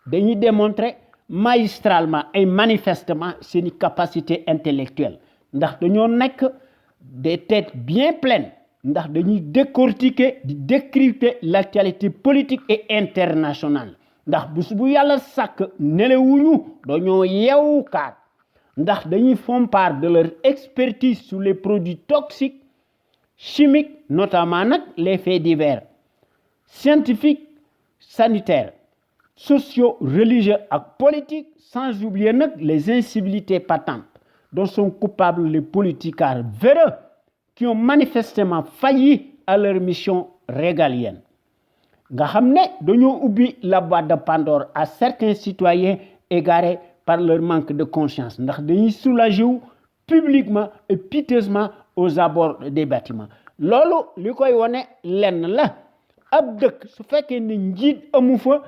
dañuy démontrer magistralement et manifestement seeni capacité intellectuelle ndax dañoo nekk des têtes bien pleines ndax dañuy décortiquer di décrypter l'actualité politique et internationale ndax bés bu yàlla sàkk nelewuñu dañoo yeewu kaat ndax dañuy font part de leur expertise sur les produits toxiques chimiques notamment nag les faits divers scientifiques sanitaires socio-religieux et politiques, sans oublier les incivilités patentes dont sont coupables les politicards véreux qui ont manifestement failli à leur mission régalienne. Nga xam ne dañoo ubbi la boîte de Pandore à certains citoyens égarés par leur manque de conscience ndax dañuy soulager wu publiquement et piteusement aux abords des bâtiments. Loolu li koy wone lenn la ab dëkk su fekkee ne njiit amu fa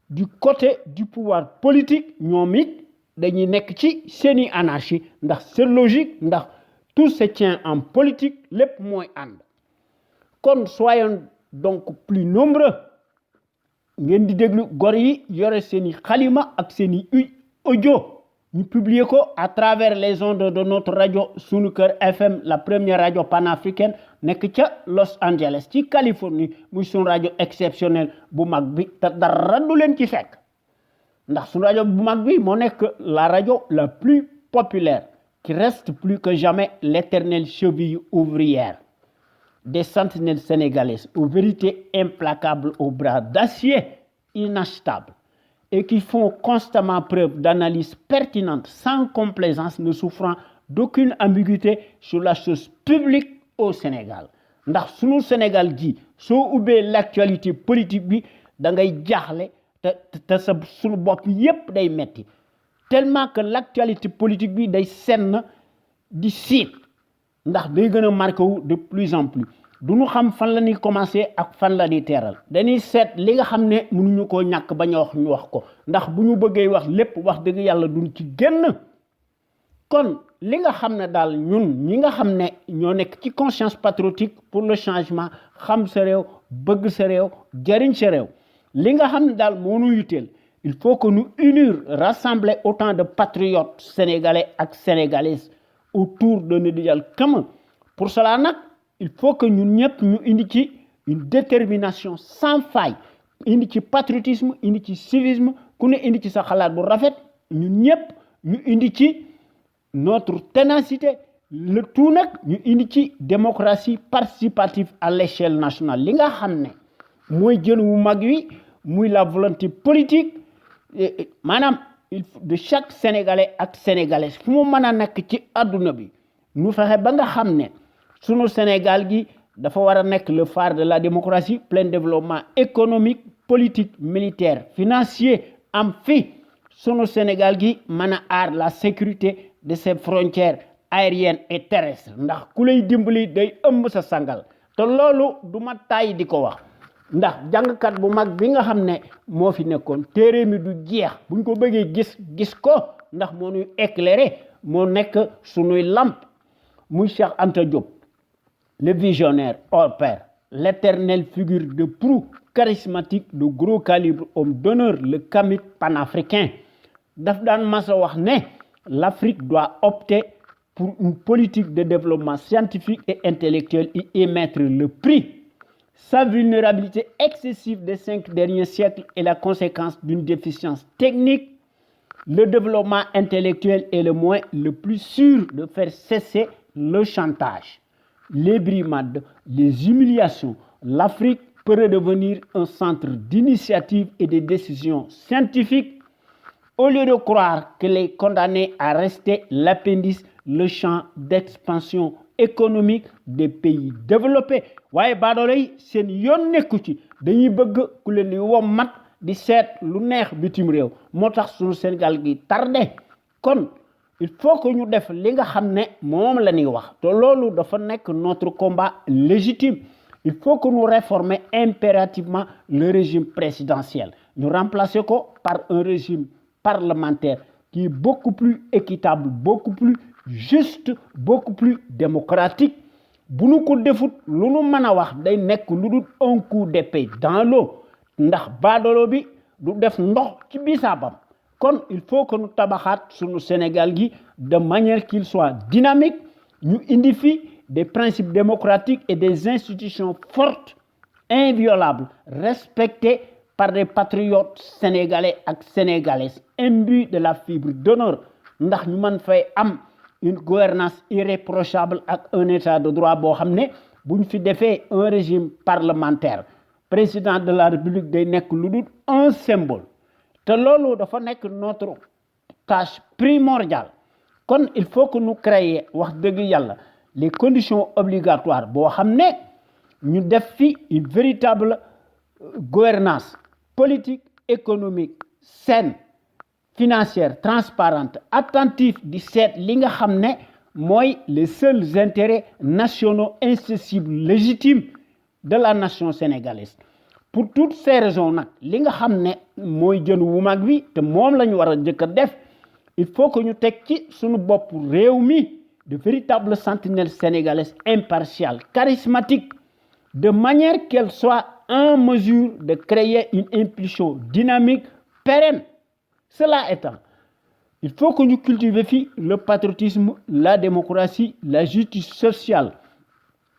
du côté du pouvoir politique ñoom it dañuy nekk ci seeni anarchie ndax c'est logique ndax tout se tient en politique lépp mooy ànd kon soyons donc plus nombreux ngeen di déglu gor yi yore seeni xalima ak seeni audio ñu publier ko à travers les ondes de notre radio Sunu Kër FM la première radio panafricaine nekk ca Los Angeles ci Californie muy sunu rajo exceptionnel bu mag bi te dara du leen ci fekk ndax sunu rajo bu mag bi moo nekk la rajo la plus populaire qui reste plus que jamais l'éternelle cheville ouvrière des sentinelles sénégalaises aux vérités implacables aux bras d'acier inachetables et qui font constamment preuve d'analyse pertinente sans complaisance ne souffrant d'aucune ambiguïté sur la chose publique au Sénégal ndax sunu Sénégal gi soo ubbee l'actualité politique bi da ngay jaaxle te sa sunu bopp yépp day metti tellement que l'actualité politique bi day senn di siit ndax day gën a marqué wu de plus en plus du ñu xam fan la ñuy commencer ak fan la ñuy teeral dañuy seet li nga xam ne mënuñu koo ñàkk bañ a wax ñu wax ko ndax bu ñu bëggee wax lépp wax dëgg yàlla duñ ci génn kon li nga xam ne daal ñun ñi nga xam ne ñoo nekk ci conscience patriotique pour le changement xam sa réew bëgg sa réew jariñ sa réew li nga xam ne daal moo ñu yitteel il faut que nous unir rassembler autant de patriotes sénégalais ak sénégalaises autour d'un idéal commun pour cela nag il faut que ñun ñëpp ñu indi ci une détermination sans faille indi ci patriotisme indi ci civisme ku ne indi ci sa xalaat bu rafet ñun ñëpp ñu indi ci notre ténacité le tout nag ñu indi ci démocratie participative à l'échelle nationale li nga xam ne mooy jën wu mag wi muy la volonté politique maanaam de chaque sénégalais ak sénégalaise fu mu mën a nekk ci adduna bi ñu fexe ba nga xam ne sunu Sénégal gi dafa war a nekk le phare de la démocratie plein développement économique politique militaire financier am fi sunu Sénégal gi mën a aar la sécurité de ses frontières aériennes et terrestres ndax ku lay dimbali day ëmb sa sangal te loolu du ma tàyyi di ko wax ndax jàngkat bu mag bi nga xam ne moo fi nekkoon téere mi du jeex buñ ko bëggee gis ko ndax moo ñuy éclairer moo nekk sunuy lampe muy Cheikh Anta Diop le visionnaire hors pair l'éternelle figure de proue charismatique de gros calibre homme d'honneur le kamit panafricain daf daan masa wax ne l'Afrique doit opter pour une politique de développement scientifique et intellectuel et y mettre le prix Sa vulnérabilité excessive des 5 derniers siècles est la conséquence d'une déficience technique. Le développement intellectuel est le moyen le plus sûr de faire cesser le chantage, les brimades, les humiliations. L'Afrique peut redevenir un centre d'initiative et de décisions scientifiques au lieu de croire qu'elle est condamnée à rester l'appendice, le champ d'expansion économique des pays développés. waaye baadoolo yi seen yoon nekku ci dañuy bëgg ku leen di wommat di seet lu neex bitim réew moo tax suñu Sénégal gi tardé kon il faut que ñu def li nga xam ne moom la ñuy wax te loolu dafa nekk notre combat légitime. Il faut que nous réformions impérativement le régime présidentiel. Nous remplacer par un régime parlementaire qui est beaucoup plus équitable, beaucoup plus juste, beaucoup plus démocratique. Bu nu ko defut lu nu mën a wax day nekk lu dul un coup d'épée dans l'eau ndax baadoolo bi du def ndox ci bisaabam kon il faut que nu tabaxaat sunu Sénégal gi de manière qu'il soit dynamique ñu indi fi des principes démocratiques et des institutions fortes, inviolables, respectées par des patriotes sénégalais et sénégalaises, imbus de la fibre d'honneur. Ndax ñu mën fay am une gouvernance irréprochable ak un état de droit boo xam ne bu ñu fi defee un régime parlementaire président de la République day nekk lu dul un symbole te loolu dafa nekk notre tâche primordiale kon il faut que nous créions wax dëgg yàlla les conditions obligatoires boo xam ne ñu def fi une véritable gouvernance politique économique saine financière transparente attentive di seet li nga xam ne mooy les seuls intérêts nationaux incessibles légitimes de la nation sénégalaise. Pour toutes ces raisons nag li nga xam ne mooy jën wu mag bi te moom la ñu war a jëkk a def il faut que ñu teg ci suñu bopp réew mi de véritables sentinelles sénégalaises impartiales, charismatiques, de manière qu'elles soient en mesure de créer une impulsion dynamique, pérenne. Cela étant, il faut que nous cultivions le patriotisme, la démocratie, la justice sociale,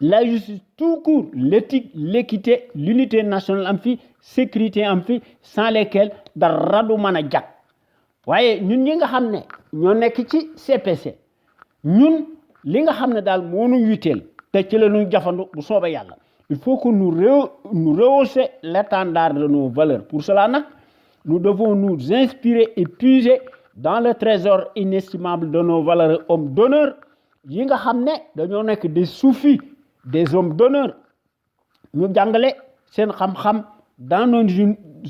la justice tout court, l'éthique, l'équité, l'unité nationale am fi, sécurité am fi, sans lesquelles dara du mën a jag. waaye ñun ñi nga xam ne ñoo nekk ci CPC ñun li nga xam ne daal moo ñu yitteel te ci la ñu jafandu bu soobee yàlla il faut que nous rehausser l'étendard de nos valeurs. Pour cela nag nous devons nous inspirer et puiser dans le trésor inestimable de nos valeurs hommes d'honneur yi nga xam ne dañoo nekk des soufis des hommes d'honneur ñu jàngale seen xam-xam dans nos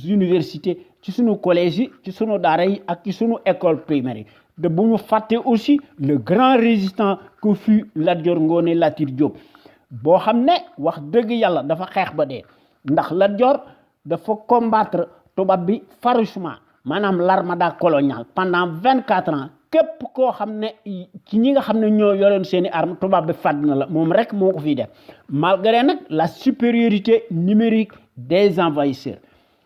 universités ci sunu collège yi ci sunu daara yi ak ci sunu école primaire yi de bu ñu fàtte aussi le grand résistant que fut Lat Dior Ngoné Latyr Diop boo xam ne wax dëgg yàlla dafa xeex ba dee ndax Lat Dior dafa combattre tubaab bi farouchement maanaam l'armada coloniale pendant 24 ans képp koo xam ne ci ñi nga xam ne ñoo yoroon seeni arme tubaab bi fàdd na la moom rek moo ko fiy def malgré nag la supériorité numérique des envahisseurs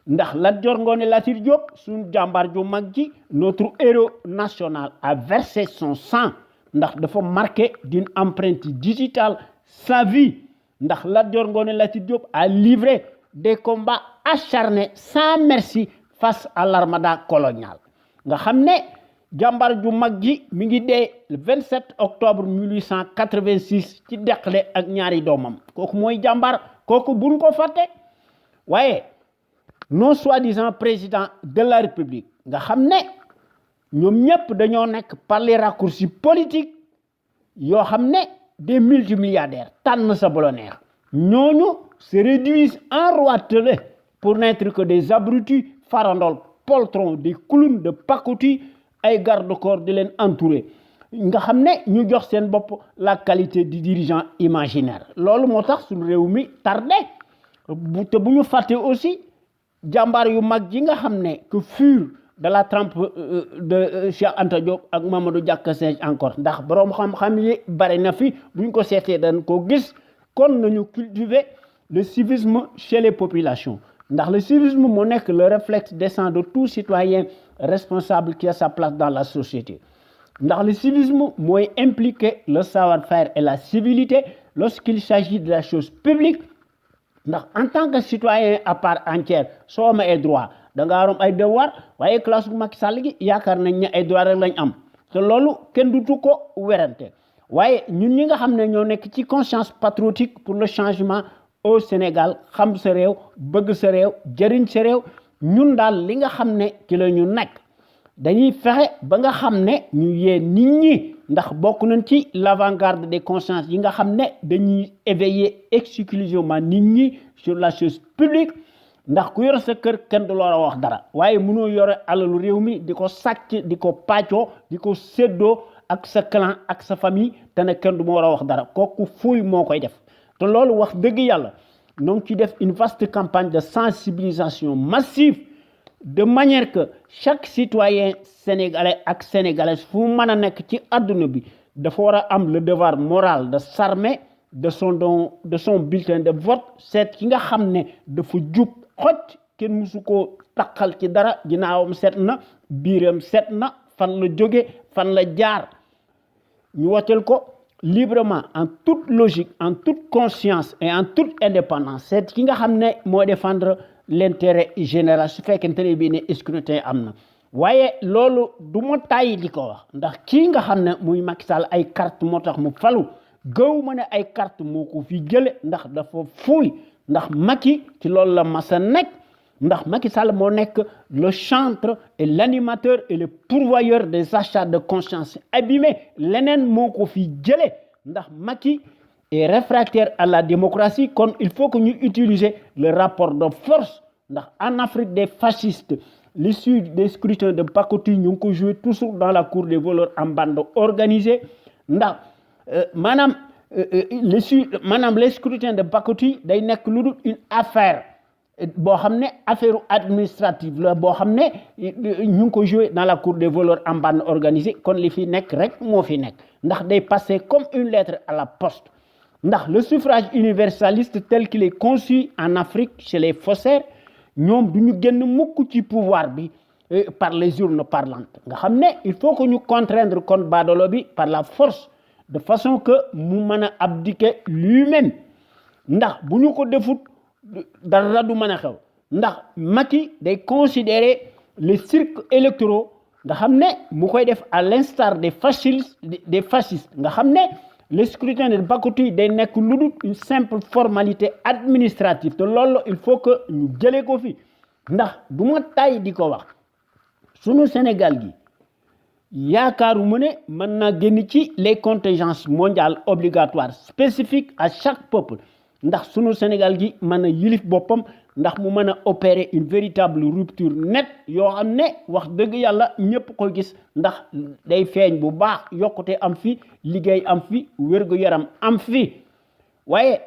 ndax Lat Dior Ngoné Latyr Diop suñu jàmbaar ju mag ji notre héros national a versé son sang ndax dafa marqué d'une empreinte digitale sa vie ndax Lat Dior Ngoné Latyr Diop a livré des combats acharnés sans merci face à l'armada coloniale nga xam ne jàmbaar ju mag ji mi ngi dee le 27 octobre 1886 ci Deqale ak ñaari doomam kooku mooy jàmbaar kooku buñ ko fàtte waaye non soi-disant président de la République nga xam ne ñoom ñëpp dañoo nekk par les raccourcis politiques yoo xam ne des multimilliardaires tànn sa boloneex ñooñu se réduisent en roitelets pour n'être que des abrutis farandoles poltrons des clowns de pacotille ay garde-corps di leen entourer nga xam ne ñu jox seen bopp la qualité du dirigeant imaginaire loolu moo tax suñu réew mi tardé te bu ñu fàtte aussi jàmbaar yu mag ji nga xam ne que furent de la trempe de Cheikh Anta Diop ak Mamadou Diack Sy encore ndax boroom xam-xam yi bari na fi bu ñu ko seetee dañ ko gis kon nañu cultiver le civisme chez les populations ndax le civisme moo nekk le réflexe décent de tout citoyen responsable qui a sa place dans la société ndax le civisme mooy impliquer le savoir-faire et la civilité lorsqu'il s'agit de la chose publique ndax en tant que citoyen à part entière soo amee ay droit da ngaa am ay devoir waaye classe bu Macky Sall gi yaakaar nañ ne ay droit rek lañ am te loolu kenn dutu ko werante waaye ñun ñi nga xam ne ñoo nekk ci conscience patriotique pour le changement au Sénégal xam sa réew bëgg sa réew jëriñ sa réew ñun daal li nga xam ne ci la ñu nekk dañuy fexe ba nga xam ne ñu yee nit ñi ndax bokk nañ ci l'avant-garde des consciences yi nga xam ne dañuy éveiller exclusivement nit ñi sur la chose publique ndax ku yor sa kër kenn du la wax dara waaye mënoo yore alalu réew mi di ko sàcc di ko pàccoo di ko séddoo ak sa clan ak sa famille te ne kenn du ma war a wax dara kooku fuuy moo koy def te loolu wax dëgg yàlla ñoo ngi ci def une vaste campagne de sensibilisation massive de manière que chaque citoyen sénégalais ak sénégalaise fu mën a nekk ci àdduna bi dafa war a am le devoir moral de s'armer de son bulletin de vote seet ki nga xam ne dafa jub xoj kenn musu koo taqal ci dara ginnaawam set na biiram set na fan la jóge fan la jaar ñu woteel ko librement en toute logique en toute conscience et en toute indépendance seet ki nga xam ne moo défendre l'intérêt général su fekkente ne bii ne scrutin am na waaye loolu du ma tàyyi di ko wax ndax kii nga xam ne muy Macky Sall ay carte moo tax mu falu gëw ma ne ay carte moo ko fi jële ndax dafa fuuy ndax Macky ci loolu la masa nekk ndax Macky Sall moo nekk le chantre et l'animateur et le pourvoyeur des achats de conscience abîmés leneen moo ko fi jële ndax Macky est réfractaire à la démocratie kon il faut que ñu utiliser le rapport de force ndax en Afrique des fascistes l'issue des scrutins de pacotille ñu ngi ko jouer toujours dans la cour des voleurs en bande organisée ndax les scrutins de pacotille day nekk lu dul une affaire boo xam ne affaire administrative la boo xam ne ñu ngi ko jouer dans la cour des voleurs en bande organisée kon li fi nekk rek moo fi nekk ndax day passer comme une lettre à la poste ndax le suffrage universaliste tel qu'il est conçu en Afrique chez les faussaires ñoom du ñu génn mukk ci pouvoir bi par les urnes parlantes nga xam ne il faut que ñu contraindre kon baadolo bi par la force de façon que mu mën a abdiquer lui-même ndax bu ñu ko defut dara du mën a xew ndax Macky day considérer les cirques électoraux nga xam ne mu koy def à l'instar des fascistes nga xam ne le scrutin de pacotille day nekk lu dul une simple formalité administrative te loolu il faut que ñu jëlee ko fi ndax du ma tàyyi di ko wax sunu Sénégal gi yaakaaruma ne mën naa génn ci les contingences mondiales obligatoires spécifiques à chaque peuple ndax sunu Sénégal gi mën a yilif boppam ndax mu mën a opérer une véritable rupture nette yoo xam ne wax dëgg yàlla ñëpp koy gis ndax day feeñ bu baax yokkute am fi liggéey am fi wér-gu-yaram am fi waaye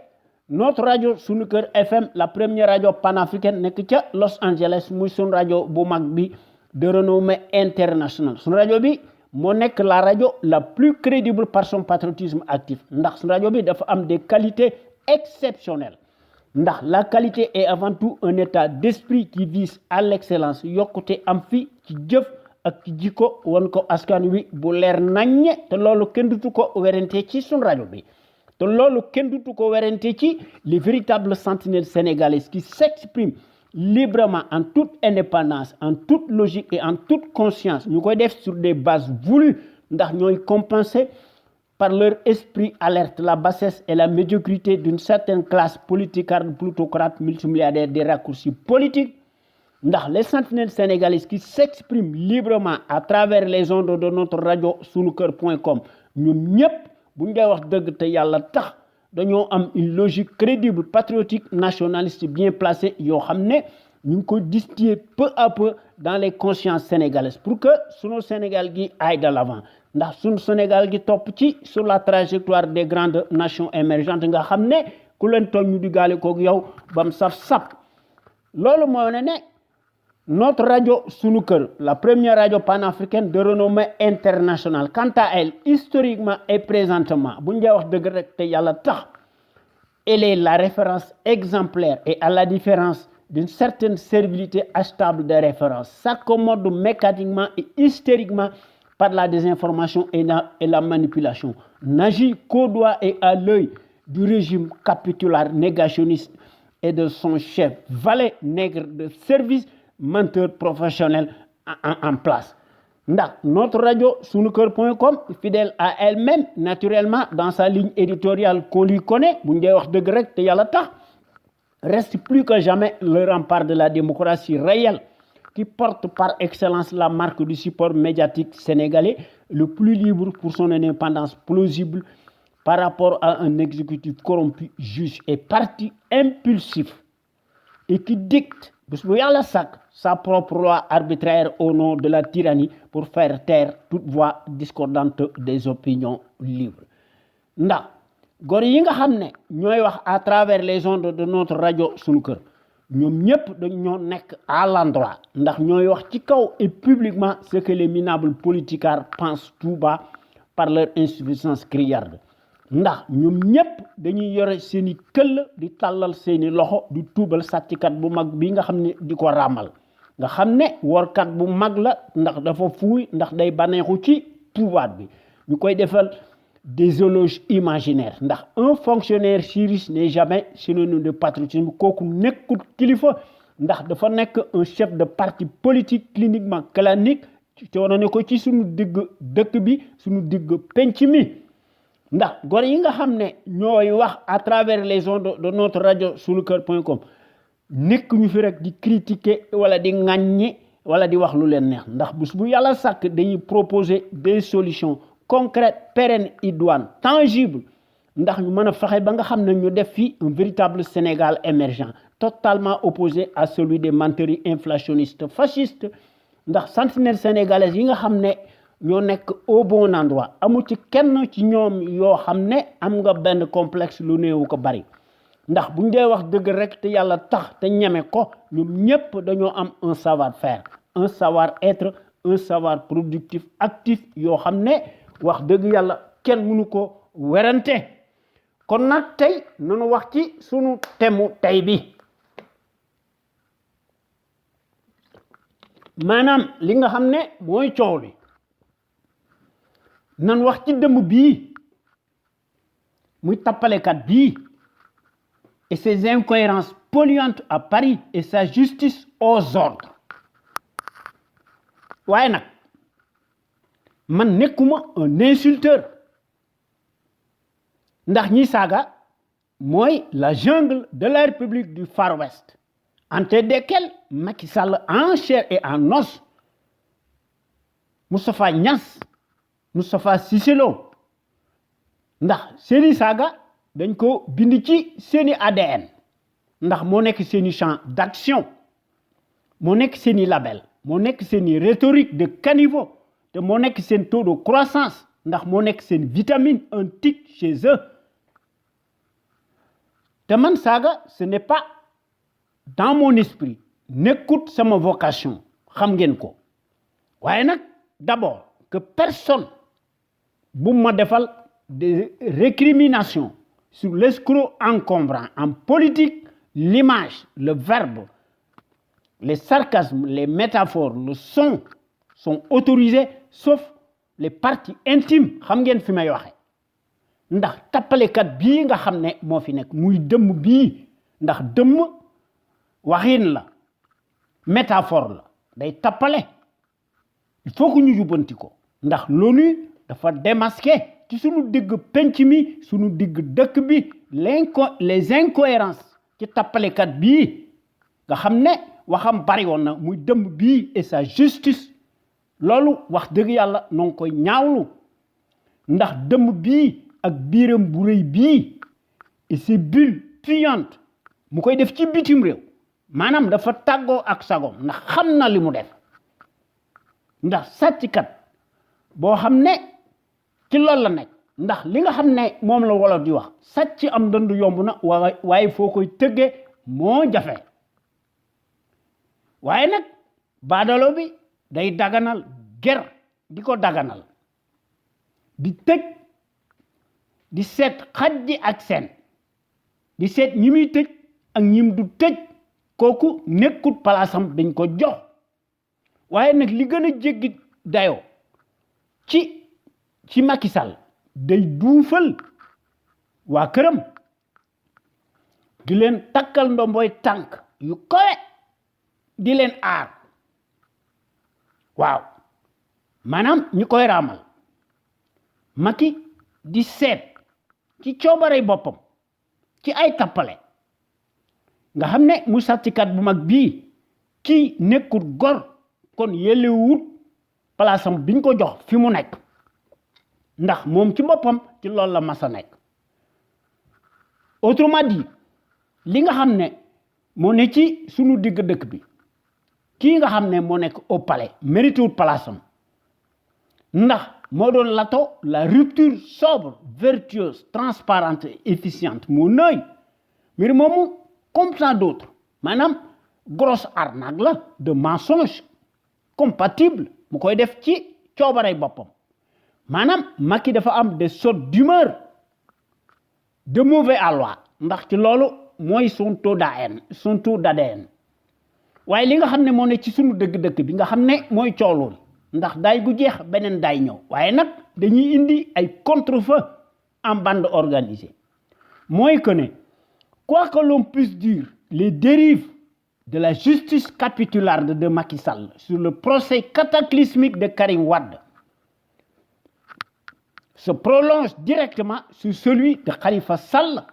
notre rajo sunu kër FM la première rajo panafricaine nekk ca Los Angeles muy sunu rajo bu mag bi de renommée internationale sunu rajo bi moo nekk la rajo la plus crédible par son patriotisme actif ndax sunu rajo bi dafa am des qualités exceptionnelles ndax la qualité est avant tout un état d'esprit qui vise à l'excellence yokkute am fi ci jëf ak ci jikko won ko askan wi bu leer naññe te loolu kenn dutu ko werante ci sunu rajo bi te loolu kenn dutu ko werante ci les véritables sentinelles sénégalaises qui s'expriment librement en toute indépendance en toute logique et en toute conscience ñu koy def sur des bases voulues ndax ñooy compenser par leur esprit alerte la bassesse et la médiocrité d'une certaine classe politicarde plutocrate multimilliardaire des raccourcis politiques ndax les sentinelles sénégalaises qui s'expriment librement à travers les ondes de notre radio sunuker.com ñoom ñëpp bu ñu dee wax dëgg te yàlla tax dañoo am une logique crédible patriotique nationaliste bien placée yoo xam ne ñu ngi ko distiller peu à peu dans les consciences sénégalaises pour que sunu Sénégal gi aille de l'avant ndax sunu Sénégal gi topp ci sur la trajectoire des grandes nations émergentes nga xam ne ku leen tooñ ñu diggaale koog yow bam saf loolu moo ne notre radio sunu kër la première radio panafricaine de renommée internationale quant à elle historiquement et présentement bu ñu dee wax dëgg rek te yàlla tax elle est la référence exemplaire et à la différence d'une certaine servilité achetable de référence s'accommode mécaniquement et hystériquement par la désinformation et la manipulation n'agit qu'au doigt et à l'œil du régime capitulaire négationniste et de son chef, valet nègre de service, menteur professionnel en place. Notre radio sunuker.com, fidèle à elle-même, naturellement, dans sa ligne éditoriale qu'on lui connaît, reste plus que jamais le rempart de la démocratie réelle qui porte par excellence la marque du support médiatique sénégalais, le plus libre pour son indépendance plausible par rapport à un exécutif corrompu, juste et parti impulsif et qui dicte sa propre loi arbitraire au nom de la tyrannie pour faire taire toute voix discordante des opinions libres. Gor yi nga xamné ñoy wax à travers les ondes de notre radio sunu kër ñom ñep dañu nek à l'endroit ndax ñoy wax ci kaw et publiquement ce que les minables politicards pensent tout bas par leur insuffisance criarde ndax ñom ñep dañuy yoré seeni keul di talal seeni loxo di toubal sattikat bu mag bi nga xamné diko ramal nga xamné workat bu mag la ndax dafa fuuy ndax day banexu ci pouvoir bi ñukoy defal des éloges imaginaires ndax un fonctionnaire si riche n'est jamais synonyme de patriotisme kooku nekkul kilifa ndax dafa nekk un chef de parti politique cliniquement clanique te wane ne ko ci suñu digg dëkk bi suñu digg penc mi ndax gor yi nga xam ne ñooy wax à travers les ondes de notre radio sunuker.com nekk ñu fi rek di critiquer wala di ŋàññi wala di wax lu leen neex ndax bés bu yàlla sàkk dañuy proposer des solutions concrète, pérenne, idoine, tangible, ndax ñu mëna fexé ba nga xamné ñu def fi un véritable Sénégal émergent, totalement opposé à celui des menteries inflationnistes fascistes, ndax centenaire sénégalais yi nga xamné ñoo nek au bon endroit, amu ci kenn ci ñoom yo xamné am nga ben complexe lu néewu ko bari. Ndax buñ dé wax dëgg rek te yalla tax te ñëmé ko, ñoom ñëpp dañoo am un savoir-faire, un savoir-être, un savoir productif actif yo xamné wax deug yalla kenn mënu ko wérante kon nak tay nañu wax ci sunu temu tay bi manam li nga xamné moy ciowli nan wax ci dem bi muy tapalé kat bi et ses incohérences polluantes à Paris et sa justice aux ordres waye nak man nekuma un insulteur ndax ñi saga moy la jungle de la République du Far West entre desquels Macky Sall en chair et en os Moustapha Niass Moustapha Cissé Lo ndax seeni saga dañ ko bind ci seeni ADN ndax mo nek seeni champ d'action mo nek seeni label mo nek seeni rhétorique de caniveau de mon sen taux de croissance ndax mo nek sen vitamine un tic chez eux te man saga ce n'est pas dans mon esprit n'écoute sama vocation xam ngeen ko waye nak d'abord que personne bu ma defal des récriminations sur l'escroc encombrant en politique l'image le verbe les sarcasmes les métaphores le son sont autorisés sauf les parties intimes xam ngeen fi may waxe ndax tapalé kat bi nga xamné mo fi nek muy dëmm bi ndax dëmm waxine la métaphore la day tapalé il faut que ñu jubanti ko ndax l'ONU dafa démasquer ci suñu digg penc mi suñu digg dëkk bi les incohérences ci tapalé kat bi nga xamné waxam bari won na muy dëmm bi et sa justice lolu wax deug yalla non koy ñaawlu ndax dem bi ak biram bu reuy bi et ces bulles puantes mu koy def ci bitim rew manam dafa taggo ak sagom ndax xamna limu def ndax sàcc kat bo xamne ci loolu la nek ndax li nga xamne mom la wolof di wax sàcc am dënd yomb na waaye foo koy tëgge moo jafe waaye nag baadalo bi day daganal ger di ko daganal di tëj di seet xajji ak seen di seet ñi muy tëj ak ñim du tëj kooku nekkut palaasam dañ ko jox waaye nag li gën a jéggi dayoo ci Macky Sall day duufal waa këram di leen takkal ndomboy tànk yu kawe di leen aar waaw maanaam ñu koy raamal Macky di seet ci coobarey boppam ci ay tappale nga xam ne mu sàcckat bu mag bii kii nekkul gor kon yellewut palaasam biñ ko jox fi mu nekk ndax moom ci boppam ci loolu la masa nekk autrement dit li nga xam ne moo ne ci sunu digg dëkk bi kii nga xam ne moo nekk au palais méritéwut palaasam ndax moo doon lato la rupture sobre vertueuse transparente et efficiente moo nëy mbir moomu comme tant d'autres maanaam grosse arnaque la de mensonge compatible mu koy def ci coobarey boppam maanaam Macky dafa am des sautes d'humeur de mauvais aloi ndax ci loolu mooy son taux d'ADN waaye li nga xam ne moo ne ci sunu dëgg-dëkk bi nga xam ne mooy coolool ndax daay gu jeex beneen daay ñëw waaye nag dañuy indi ay contre-feu en bande organisée mooy que ne quoi que l'on puisse dire les dérives de la justice capitulaire de Macky Sall sur le procès cataclysmique de Karim Wade se prolonge directement sur celui de Khalifa Sall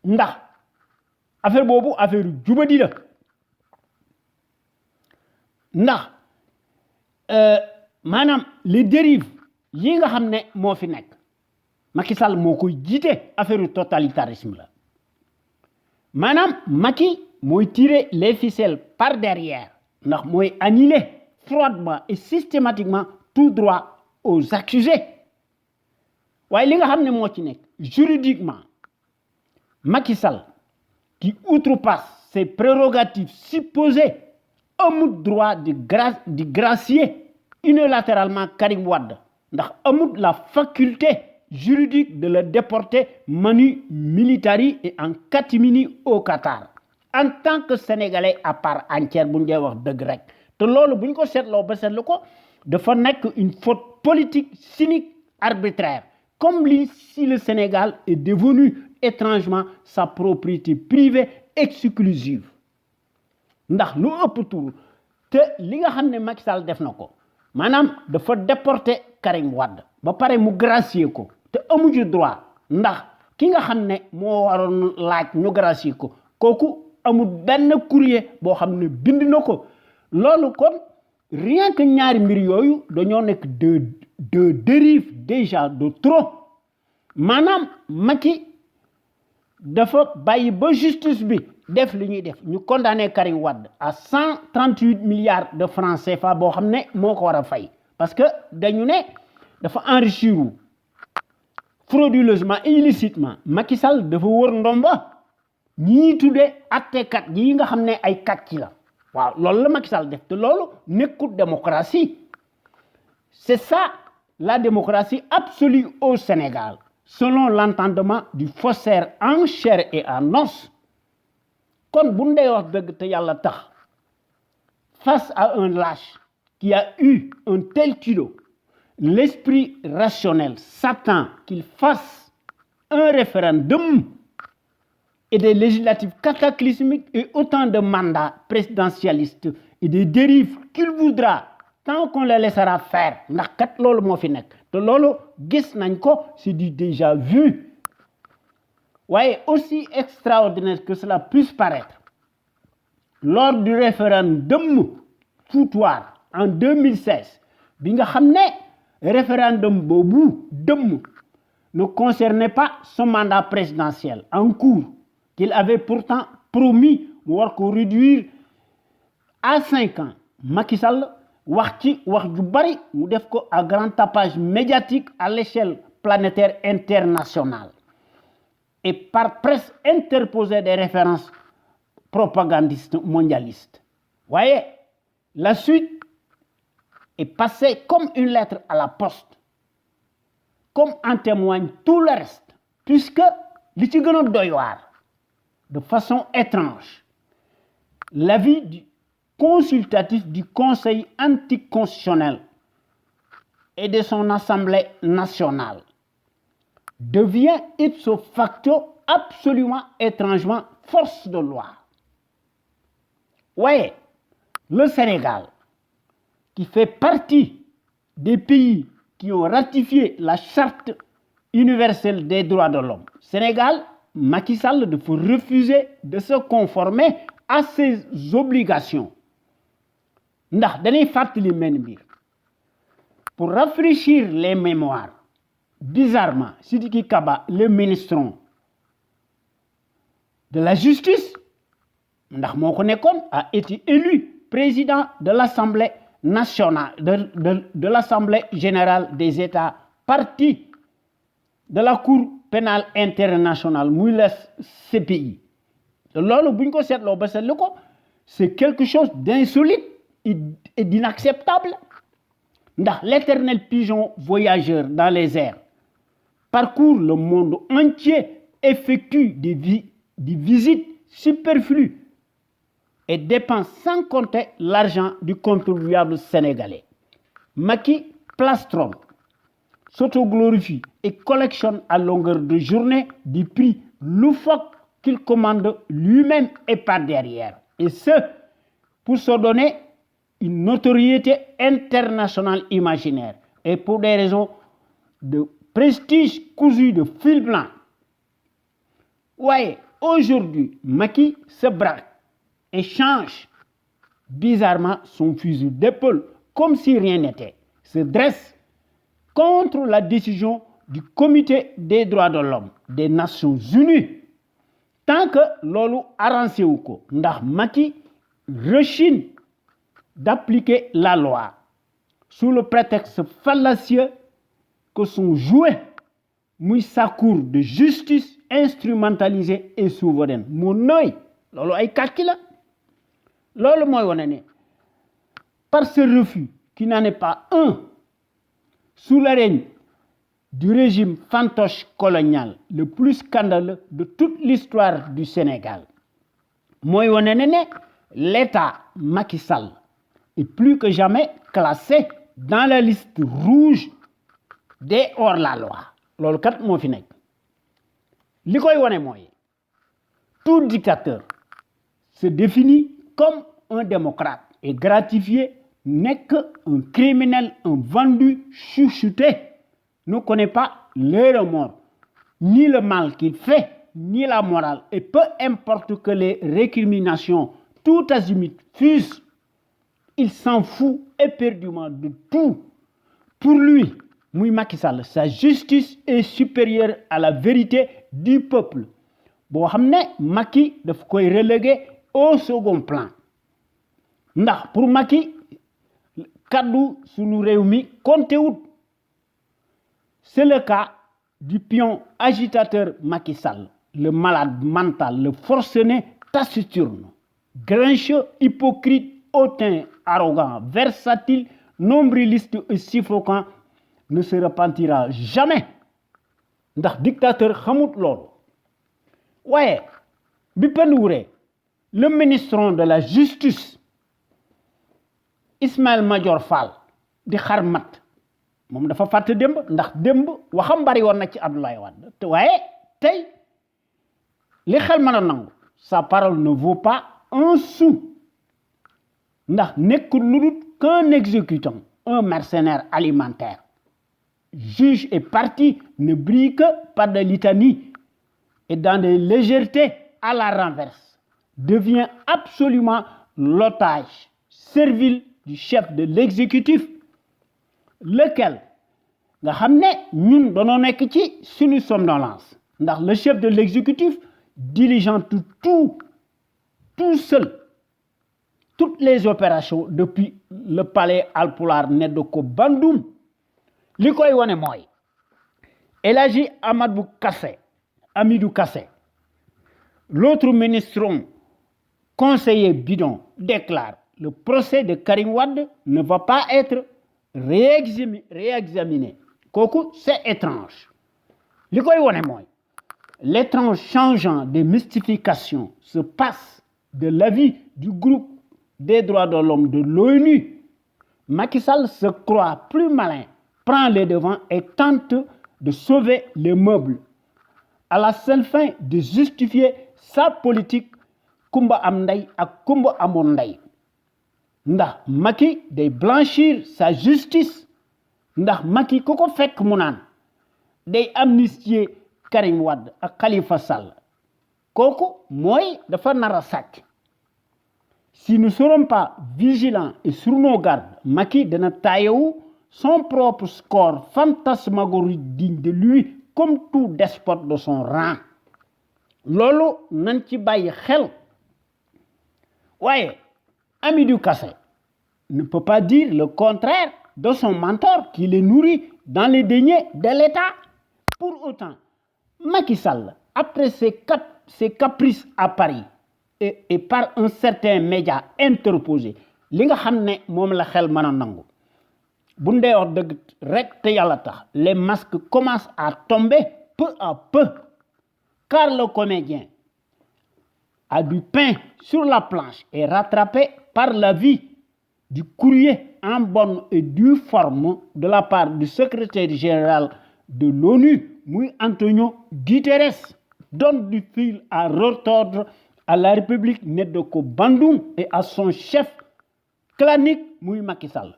ndax affaire boobu affaire jubadi la ndax maanaam les dérives yi nga xam ne moo fi nekk Macky Sall moo koy jiite affaire totalitarisme la maanaam Macky mooy tirer les ficelles par derrière ndax mooy annuler froidement et systématiquement tout droit aux accusés waaye li nga xam ne moo ci nekk juridiquement Macky Sall qui outrepasse ses prérogatives supposées amut droit de gracier unilatéralement Karim Wade ndax amut la faculté juridique de le déporter manu militari et en catimini au Qatar en tant que sénégalais à part entière bu ñu dee wax dëgg rek te loolu bu ñu ko seetloo ba seetlu ko dafa nekk une faute politique cynique arbitraire comme si le Sénégal est devenu étrangement sa propriété privée exclusive ndax lu ëpp tur te li nga xam ne Macky Sall def na ko maanaam dafa déporter Karim Wade ba pare mu gracier ko te amuñu droit ndax ki nga xam ne moo waroon laaj ñu gracier ko kooku amul benn courrier boo xam ne bind na ko loolu kon rien que ñaari mbir yooyu dañoo nekk de dérive déjà de trop maanaam Macky dafa bàyyi ba justice bi def li ñuy def ñu condamné Karim Wade à 138 milliards de francs CFA boo xam ne moo ko war a fay parce que dañu ne dafa enrichir frauduleusement et illicitement Macky Sall dafa wër ndomba ñii tuddee attekat yi nga xam ne ay kàcc la waaw loolu la Macky Sall def te loolu nekkul démocratie c'est ça la démocratie absolue au Sénégal selon l'entendement du faussaire en chair et en os kon bu ndey wax dëgg te yàlla tax face à un lâche qui a eu un tel culot l'esprit rationnel s'attend qu'il fasse un référendum et des législatives cataclysmiques et autant de mandats présidentialistes et des dérives qu'il voudra tant qu'on le laissera faire ndax kat loolu moo fi nekk te loolu gis nañ ko c'est du déjà vu waaye aussi extraordinaire que cela puisse paraître lors du référendum foutoir en 2016 bi nga xam ne référendum boobu dëmm ne concernait pas son mandat présidentiel en cours qu'il avait pourtant promis mu war ko réduire à 5 ans Macky Sall wax ci wax ju bari mu def ko à grand tapage médiatique à l'échelle planétaire internationale et par presse interposée des références propagandistes mondialistes. Voyez, la suite est passée comme une lettre à la poste, comme en témoigne tout le reste, puisque li ci gën a doy waar de façon étrange l'avis consultatif du Conseil anticonstitutionnel et de son Assemblée nationale devient ipso facto absolument étrangement force de loi. Ouais, le Sénégal, qui fait partie des pays qui ont ratifié la Charte universelle des droits de l'homme. Sénégal, Macky Sall dafa refuser de se conformer à ses obligations. Ndax dañuy fàttali men mbir. Pour rafraîchir les mémoires, bizarrement, Sidiki Kaba, le ministre de la Justice, ndax moo ko nekkoon, a été élu président de l'Assemblée nationale, de l'Assemblée générale des États partie de la Cour pénale internationale, muy la CPI. Loolu bu ñu ko seetloo ba seetlu ko, c'est quelque chose d'insolite et d'inacceptable. Ndax l'éternel pigeon voyageur dans les airs parcourt le monde entier, effectue des visites superflues et dépense sans compter l'argent du contribuable sénégalais. Macky plastronne, s'autoglorifie et collectionne à longueur de journée du prix loufoque qu'il commande lui-même et par derrière. Et ce, pour se donner une notoriété internationale imaginaire et pour des raisons de prestige cousu de fil blanc. Ouais, aujourd'hui, Macky se braque et change bizarrement son fusil d'épaule comme si rien n'était, se dresse contre la décision du Comité des droits de l'homme des Nations Unies. Tant que loolu arrangé wu ko ndax Macky rechigne d'appliquer la loi sous le prétexte fallacieux que son jouet, muy sa cour de justice instrumentalisée et souveraine. Moo nooy loolu ay kàcc la loolu mooy wane ne par ce refus qui n'en est pas un sous le règne du régime fantoche colonial le plus scandaleux de toute l'histoire du Sénégal mooy wane ne l'État Macky Sall est plus que jamais classé dans la liste rouge des hors-la-loi loolu kat moo fi nekk li koy wane mooy tout dictateur se définit comme un démocrate et gratifié n'est qu'un criminel, un vendu chouchouté, ne connaît pas le remords, ni le mal qu'il fait, ni la morale. Et peu importe que les récriminations tout azimut fusent, il s'en fout éperdument de tout. Pour lui, muy Macky Sall, sa justice est supérieure à la vérité du peuple. Boo xam ne Macky daf koy relégué au second plan. Ndax pour Macky kaddu sunu réew mi compté wut. C'est le cas du pion agitateur Macky Sall, le malade mental, le forcené taciturne, grincheux, hypocrite, hautain, arrogant, versatile, nombriliste et suffocant, ne se repentira jamais. Ndax dictateur xamut loolu. Waaye bi penduuree le ministre de la justice Ismaïla Madior Fall di xar mat moom dafa fàtte démb ndax démb waxam bari woon na ci Abdoulaye Wade te waaye tey li xel mën a nangu sa parole ne vaut pas un sou ndax nekkul lu dul qu'un exécutant, un mercenaire alimentaire. Juge et partie ne brille que par de litanies et dans des légèretés à la renverse, devient absolument l'otage servile du chef de l'exécutif, lequel nga xam ne ñun dañoo nekk ci suñu somnolence ndax le chef de l'exécutif diligente tout seul toutes les opérations depuis le palais Alpulaar neddo ko Bandoum li koy wane mooy El Hadji Amadou Kassé l'autre ministre conseiller bidon déclare le procès de Karim Wade ne va pas être réexaminé. Kooku c'est étrange. Li koy wone mooy l'étrange changeant de mystification se passe de l'avis du groupe des droits de l'homme de l'ONU. Macky Sall se croit plus malin, prend les devants et tente de sauver les meubles à la seule fin de justifier sa politique kumba am ndey ak kumba amul ndey ndax Macky day blanchir sa justice ndax Macky ku ko fekk mu naan day amnistier Karim Wade ak Khalifa Sall kooku mooy dafa nar a sàcc. Si nous ne serons pas vigilants et sur nos gardes, Macky dana taayewu son propre score fantasmagorique digne de lui comme tout despote de son rang. Loolu nañ ci bàyyi xel. Waaye Hamidou Kassé ne peut pas dire le contraire de son mentor qui le nourrit dans les deniers de l'État. Pour autant, Macky Sall, après ses caprices à Paris, et par un certain média interposé li nga xam ne moom la xel mën a nangu bu ndee wax dëgg rek te yàlla tax les masques commencent à tomber peu à peu car le comédien a du pain sur la planche et rattrapé par la vie du courrier en bonne et due forme de la part du secrétaire général de l'ONU muy Antonio Guterres donne du fil à retordre à la République née de ko Bandung et à son chef clanique muy Macky Sall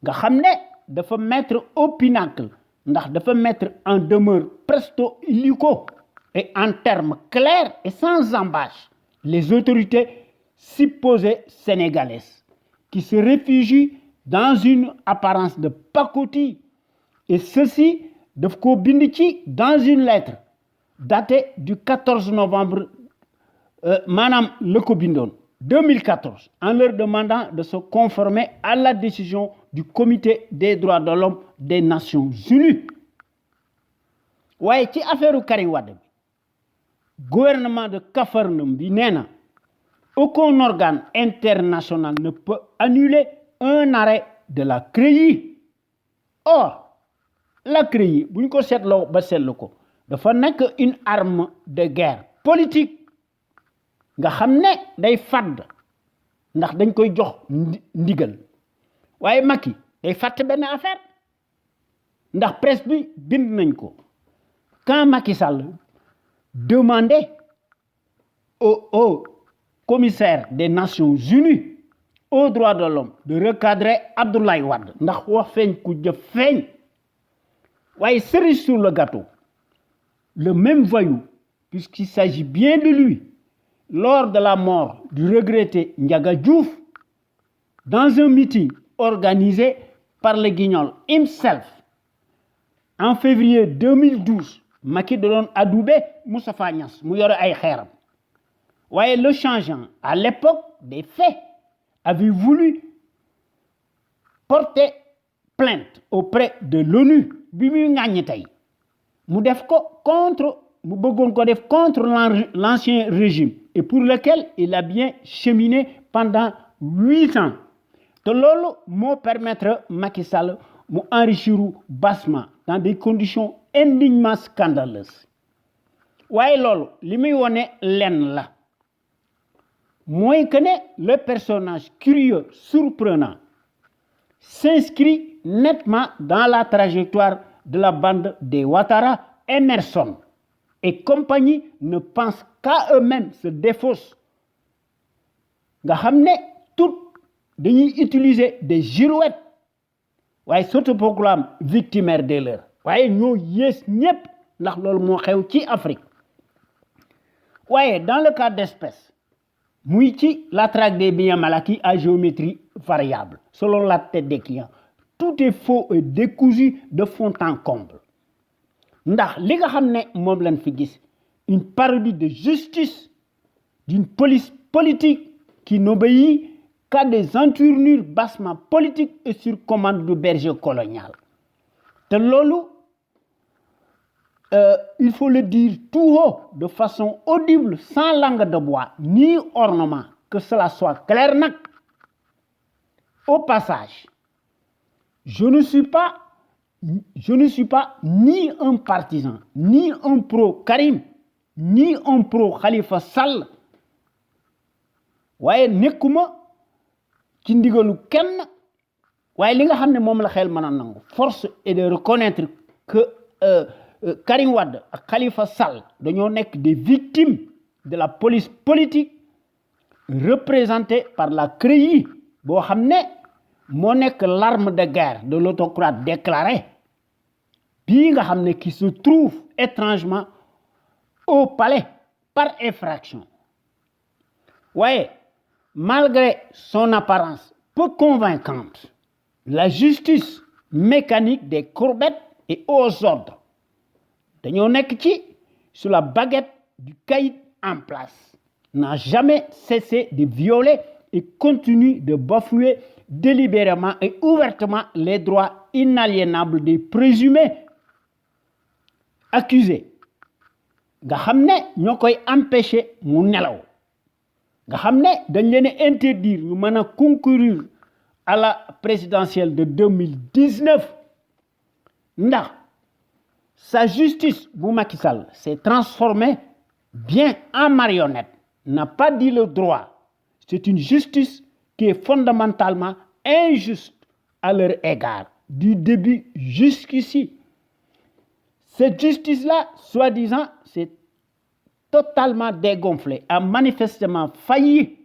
nga xam ne dafa mettre au pinacle ndax dafa mettre en demeure presto illico et en termes clairs et sans embâche les autorités supposées sénégalaises qui se réfugient dans une apparence de pacotille et ceci daf ko bind ci dans une lettre datée du 14 novembre maanaam la ko bindoon 2014 en leur demandant de se conformer à la décision du comité des droits de l'homme des Nations Unies waaye ci affaire Karim Wade bi gouvernement de Capharnaüm bi nee na aucun organe international ne peut annuler un arrêt de la CREI. Or la CREI bu ñu ko seetloo ba seetlu ko dafa nekk une arme de guerre politique nga xam ne day fàdd ndax dañ koy jox ndigal waaye Macky day fàtte benn affaire ndax presse bi bind nañ ko quand Macky Sall demandait au commissaire des Nations Unies aux droits de l'homme de recadrer Abdoulaye Wade ndax wax feeñ ku jëf feeñ waaye cerise sur le gâteau le même voyou puisqu'il s'agit bien de lui lors de la mort du regretté Ndiaga Diouf dans un meeting organisé par le Guignol himself en février 2012 Macky da doon adoubé Moustapha Niasse mu yore ay xeeram waaye le changeant à l'époque des faits avait voulu porter plainte auprès de l'ONU bi muy ŋàññi tey mu def ko contre l'ancien régime et pour lequel il a bien cheminé pendant 8 ans te loolu moo permettre Macky Sall mu enrichir bassement dans des conditions indignement scandaleuses waaye loolu li muy wone lenn la mooy que ne le personnage curieux surprenant s'inscrit nettement dans la trajectoire de la bande des Ouattara. Emerson et compagnie ne pensent qu'à eux-mêmes, se défaussent nga xam ne tout dañuy utiliser des girouettes waaye s'autoproclament victimaires des leurs waaye ñoo yées ñépp ndax loolu moo xew ci Afrique waaye dans le cas d'espèce muy ci la traque des biens mal acquis à géométrie variable selon la tête des clients tout est faux et décousu de fond en comble ndax li nga xam ne moom lañ fi gis une parodie de justice d'une police politique qui n'obéit qu'à des entournures bassement politiques et sur commande du berger colonial te loolu il faut le dire tout haut de façon audible sans langue de bois ni ornement que cela soit clair nag au passage je ne suis pas ni un partisan ni un pro Karim ni un pro Khalifa Sall waaye nekkuma ci ndigalu kenn waaye li nga xam ne moom la xel mën a nangu force est de reconnaître que Karim Wade ak Khalifa Sall dañoo nekk des victimes de la police politique représentée par la CREI boo xam ne moo nekk l'arme de guerre de l'autocrate déclaré bii nga xam ne qui se trouve étrangement au palais par effraction. Ouais, malgré son apparence peu convaincante, la justice mécanique des courbettes et aux ordres dañoo nekk ci sous la baguette du caïd en place n'a jamais cessé de violer et continue de bafouer délibérément et ouvertement les droits inaliénables des présumés accusés nga xam ne ñoo koy empêcher mu nelaw nga xam ne dañ leen a interdire ñu mën a concourir à la présidentielle de 2019 ndax sa justice bu Macky Sall s'est transformée bien en marionnette n'a pas dit le droit. C'est une justice qui est fondamentalement injuste à leur égard du début jusqu'ici. Cette justice-là, soi-disant, c'est totalement dégonflée, a manifestement failli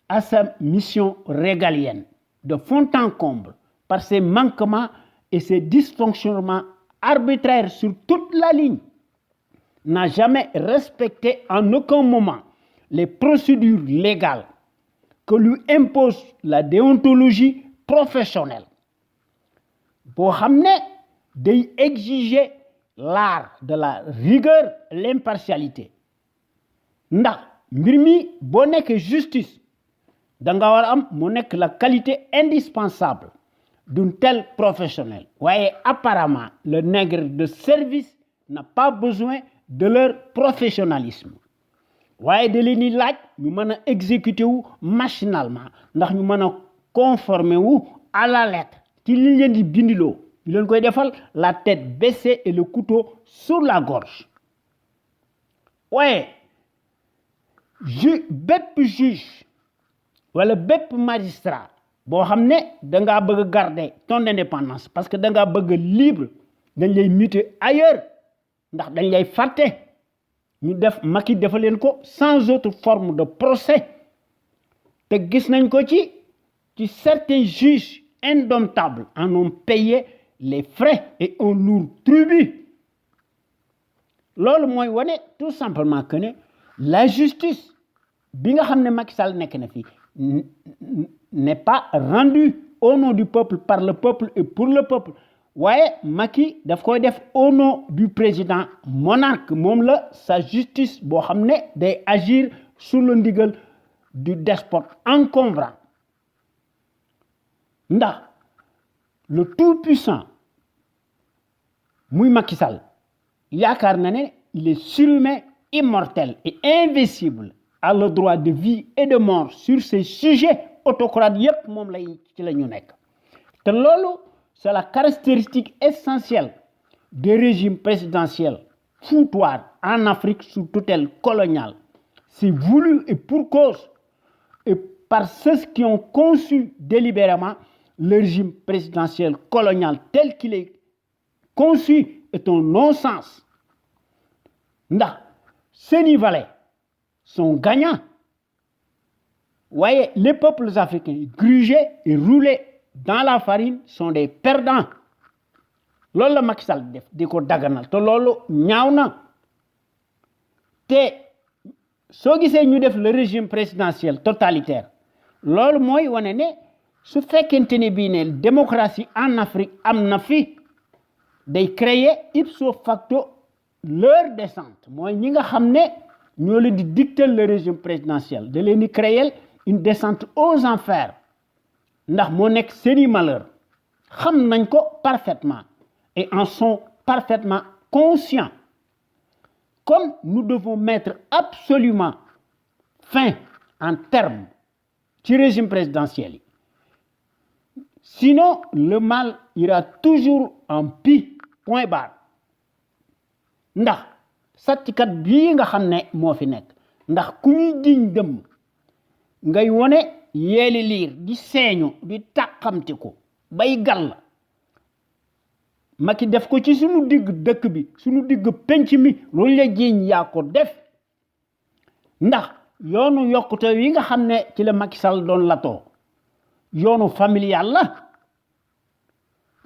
à sa mission régalienne de fond en comble par ses manquements et ses dysfonctionnements arbitraires sur toute la ligne, n'a jamais respecté en aucun moment les procédures légales que lui impose la déontologie professionnelle boo xam ne day exiger l'art de la rigueur, l'impartialité ndax mbir mi boo nekkee justice da nga war a am mu nekk la qualité indispensable d'un tel professionnel. Waaye apparemment le nègre de service n'a pas besoin de leur professionnalisme waaye da leen di laaj ñu mën a exécuter wu machinalement ndax ñu mën a conformer wu à la lettre ci li leen di bindiloo ñu leen koy defal la tête baissée et le couteau sur la gorge. waaye bépp juge wala bépp magistrat boo xam ne da ngaa bëgg a garder ton indépendance parce que da ngaa bëgg a libre dañ lay muter ailleurs ndax dañ lay fàtte ñu def Macky defal leen ko sans autre forme de procès te gis nañ ko ci certains juges indomptables en ont payé les frais et un lourd tribut. Loolu mooy wane tout simplement que ne la justice bi nga xam ne Macky Sall nekk na fi n'est pas rendue au nom du peuple, par le peuple et pour le peuple. waaye Macky daf koy def au nom du président monarque moom la sa justice boo xam ne day agir sous le ndigal du despote encombrant ndax le tout-puissant muy Macky Sall yaakaar na ne il est surhumain, immortel et invincible, a le droit de vie et de mort sur ces sujets autocrates yépp moom lay ci la ñu nekk te loolu c'est la caractéristique essentielle des régimes présidentiels foutoirs en Afrique sous tutelle coloniale. C'est voulu et pour cause, et par ceux qui ont conçu délibérément le régime présidentiel colonial tel qu'il est conçu est un non-sens. Ndax seeni valets sont gagnants. Voyez, les peuples africains grugés et roulés dans la farine sont des perdants. Loolu la Macky Sall def di ko daganal te loolu ñaaw na te soo gisee ñu def le régime présidentiel totalitaire loolu mooy wane ne su fekkente ne bii ne démocratie en Afrique am na fi day créer ipso facto leur descente mooy ñi nga xam ne ñoo leen di dicter le régime présidentiel da leen di créer une descente aux enfers ndax moo nekk seeni malheur xam nañ ko parfaitement et en sont parfaitement conscients. Comme nous devons mettre absolument fin en termes ci régime présidentiel yi sinon le mal ira toujours en pis point barre ndax sàcckat bii nga xam ne moo fi nekk ndax ku ñuy jiñ dëmm ngay wone yeeli liir di seeñu di tàqamtiku bay gàll Macky def ko ci suñu digg dëkk bi suñu digg penc mi loolu la jiiñ yaa ko def ndax yoonu yokkute yi nga xam ne ci la Macky Sall doon latoo yoonu familial la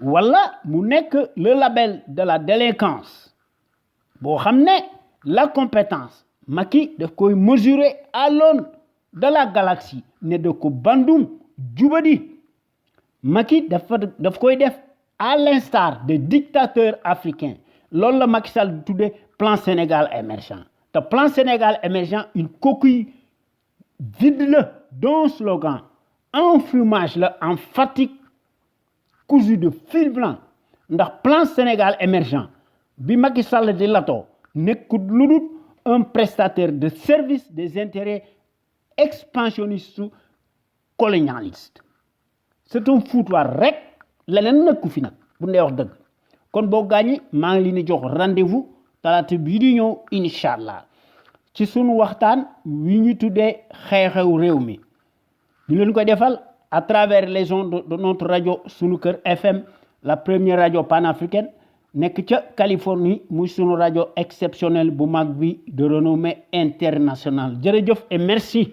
wala mu nekk le label de la délinquance boo xam ne la compétence Macky daf koy mesurer à l'aune de la galaxie ne de ko bandum jubadi Macky daf koy def à l'instar des dictateurs africains loolu la Macky Sall tuddee plan Sénégal émergent te plan Sénégal émergent une coquille vide la d'un slogan enfumage la emphatique cousu de fil blanc ndax plan Sénégal émergent bi Macky Sall di latoo nekkul lu dul un prestataire de service des intérêts expansionnistes colonialistes c'est un foutoir rek leneen nekku fi nag bu ndee wax dëgg kon boo gaañi maa ngi leen di jox rendez-vous talaata bii di ñëw incha allah ci sunu waxtaan wi ñu tuddee xew-xew réew mi ñu leen koy defal à travers les ondes de notre radio sunu kër FM la première radio panafricaine nekk ca Californie muy sunu radio exceptionnelle bu mag bi de renommée internationale jërëjëf et merci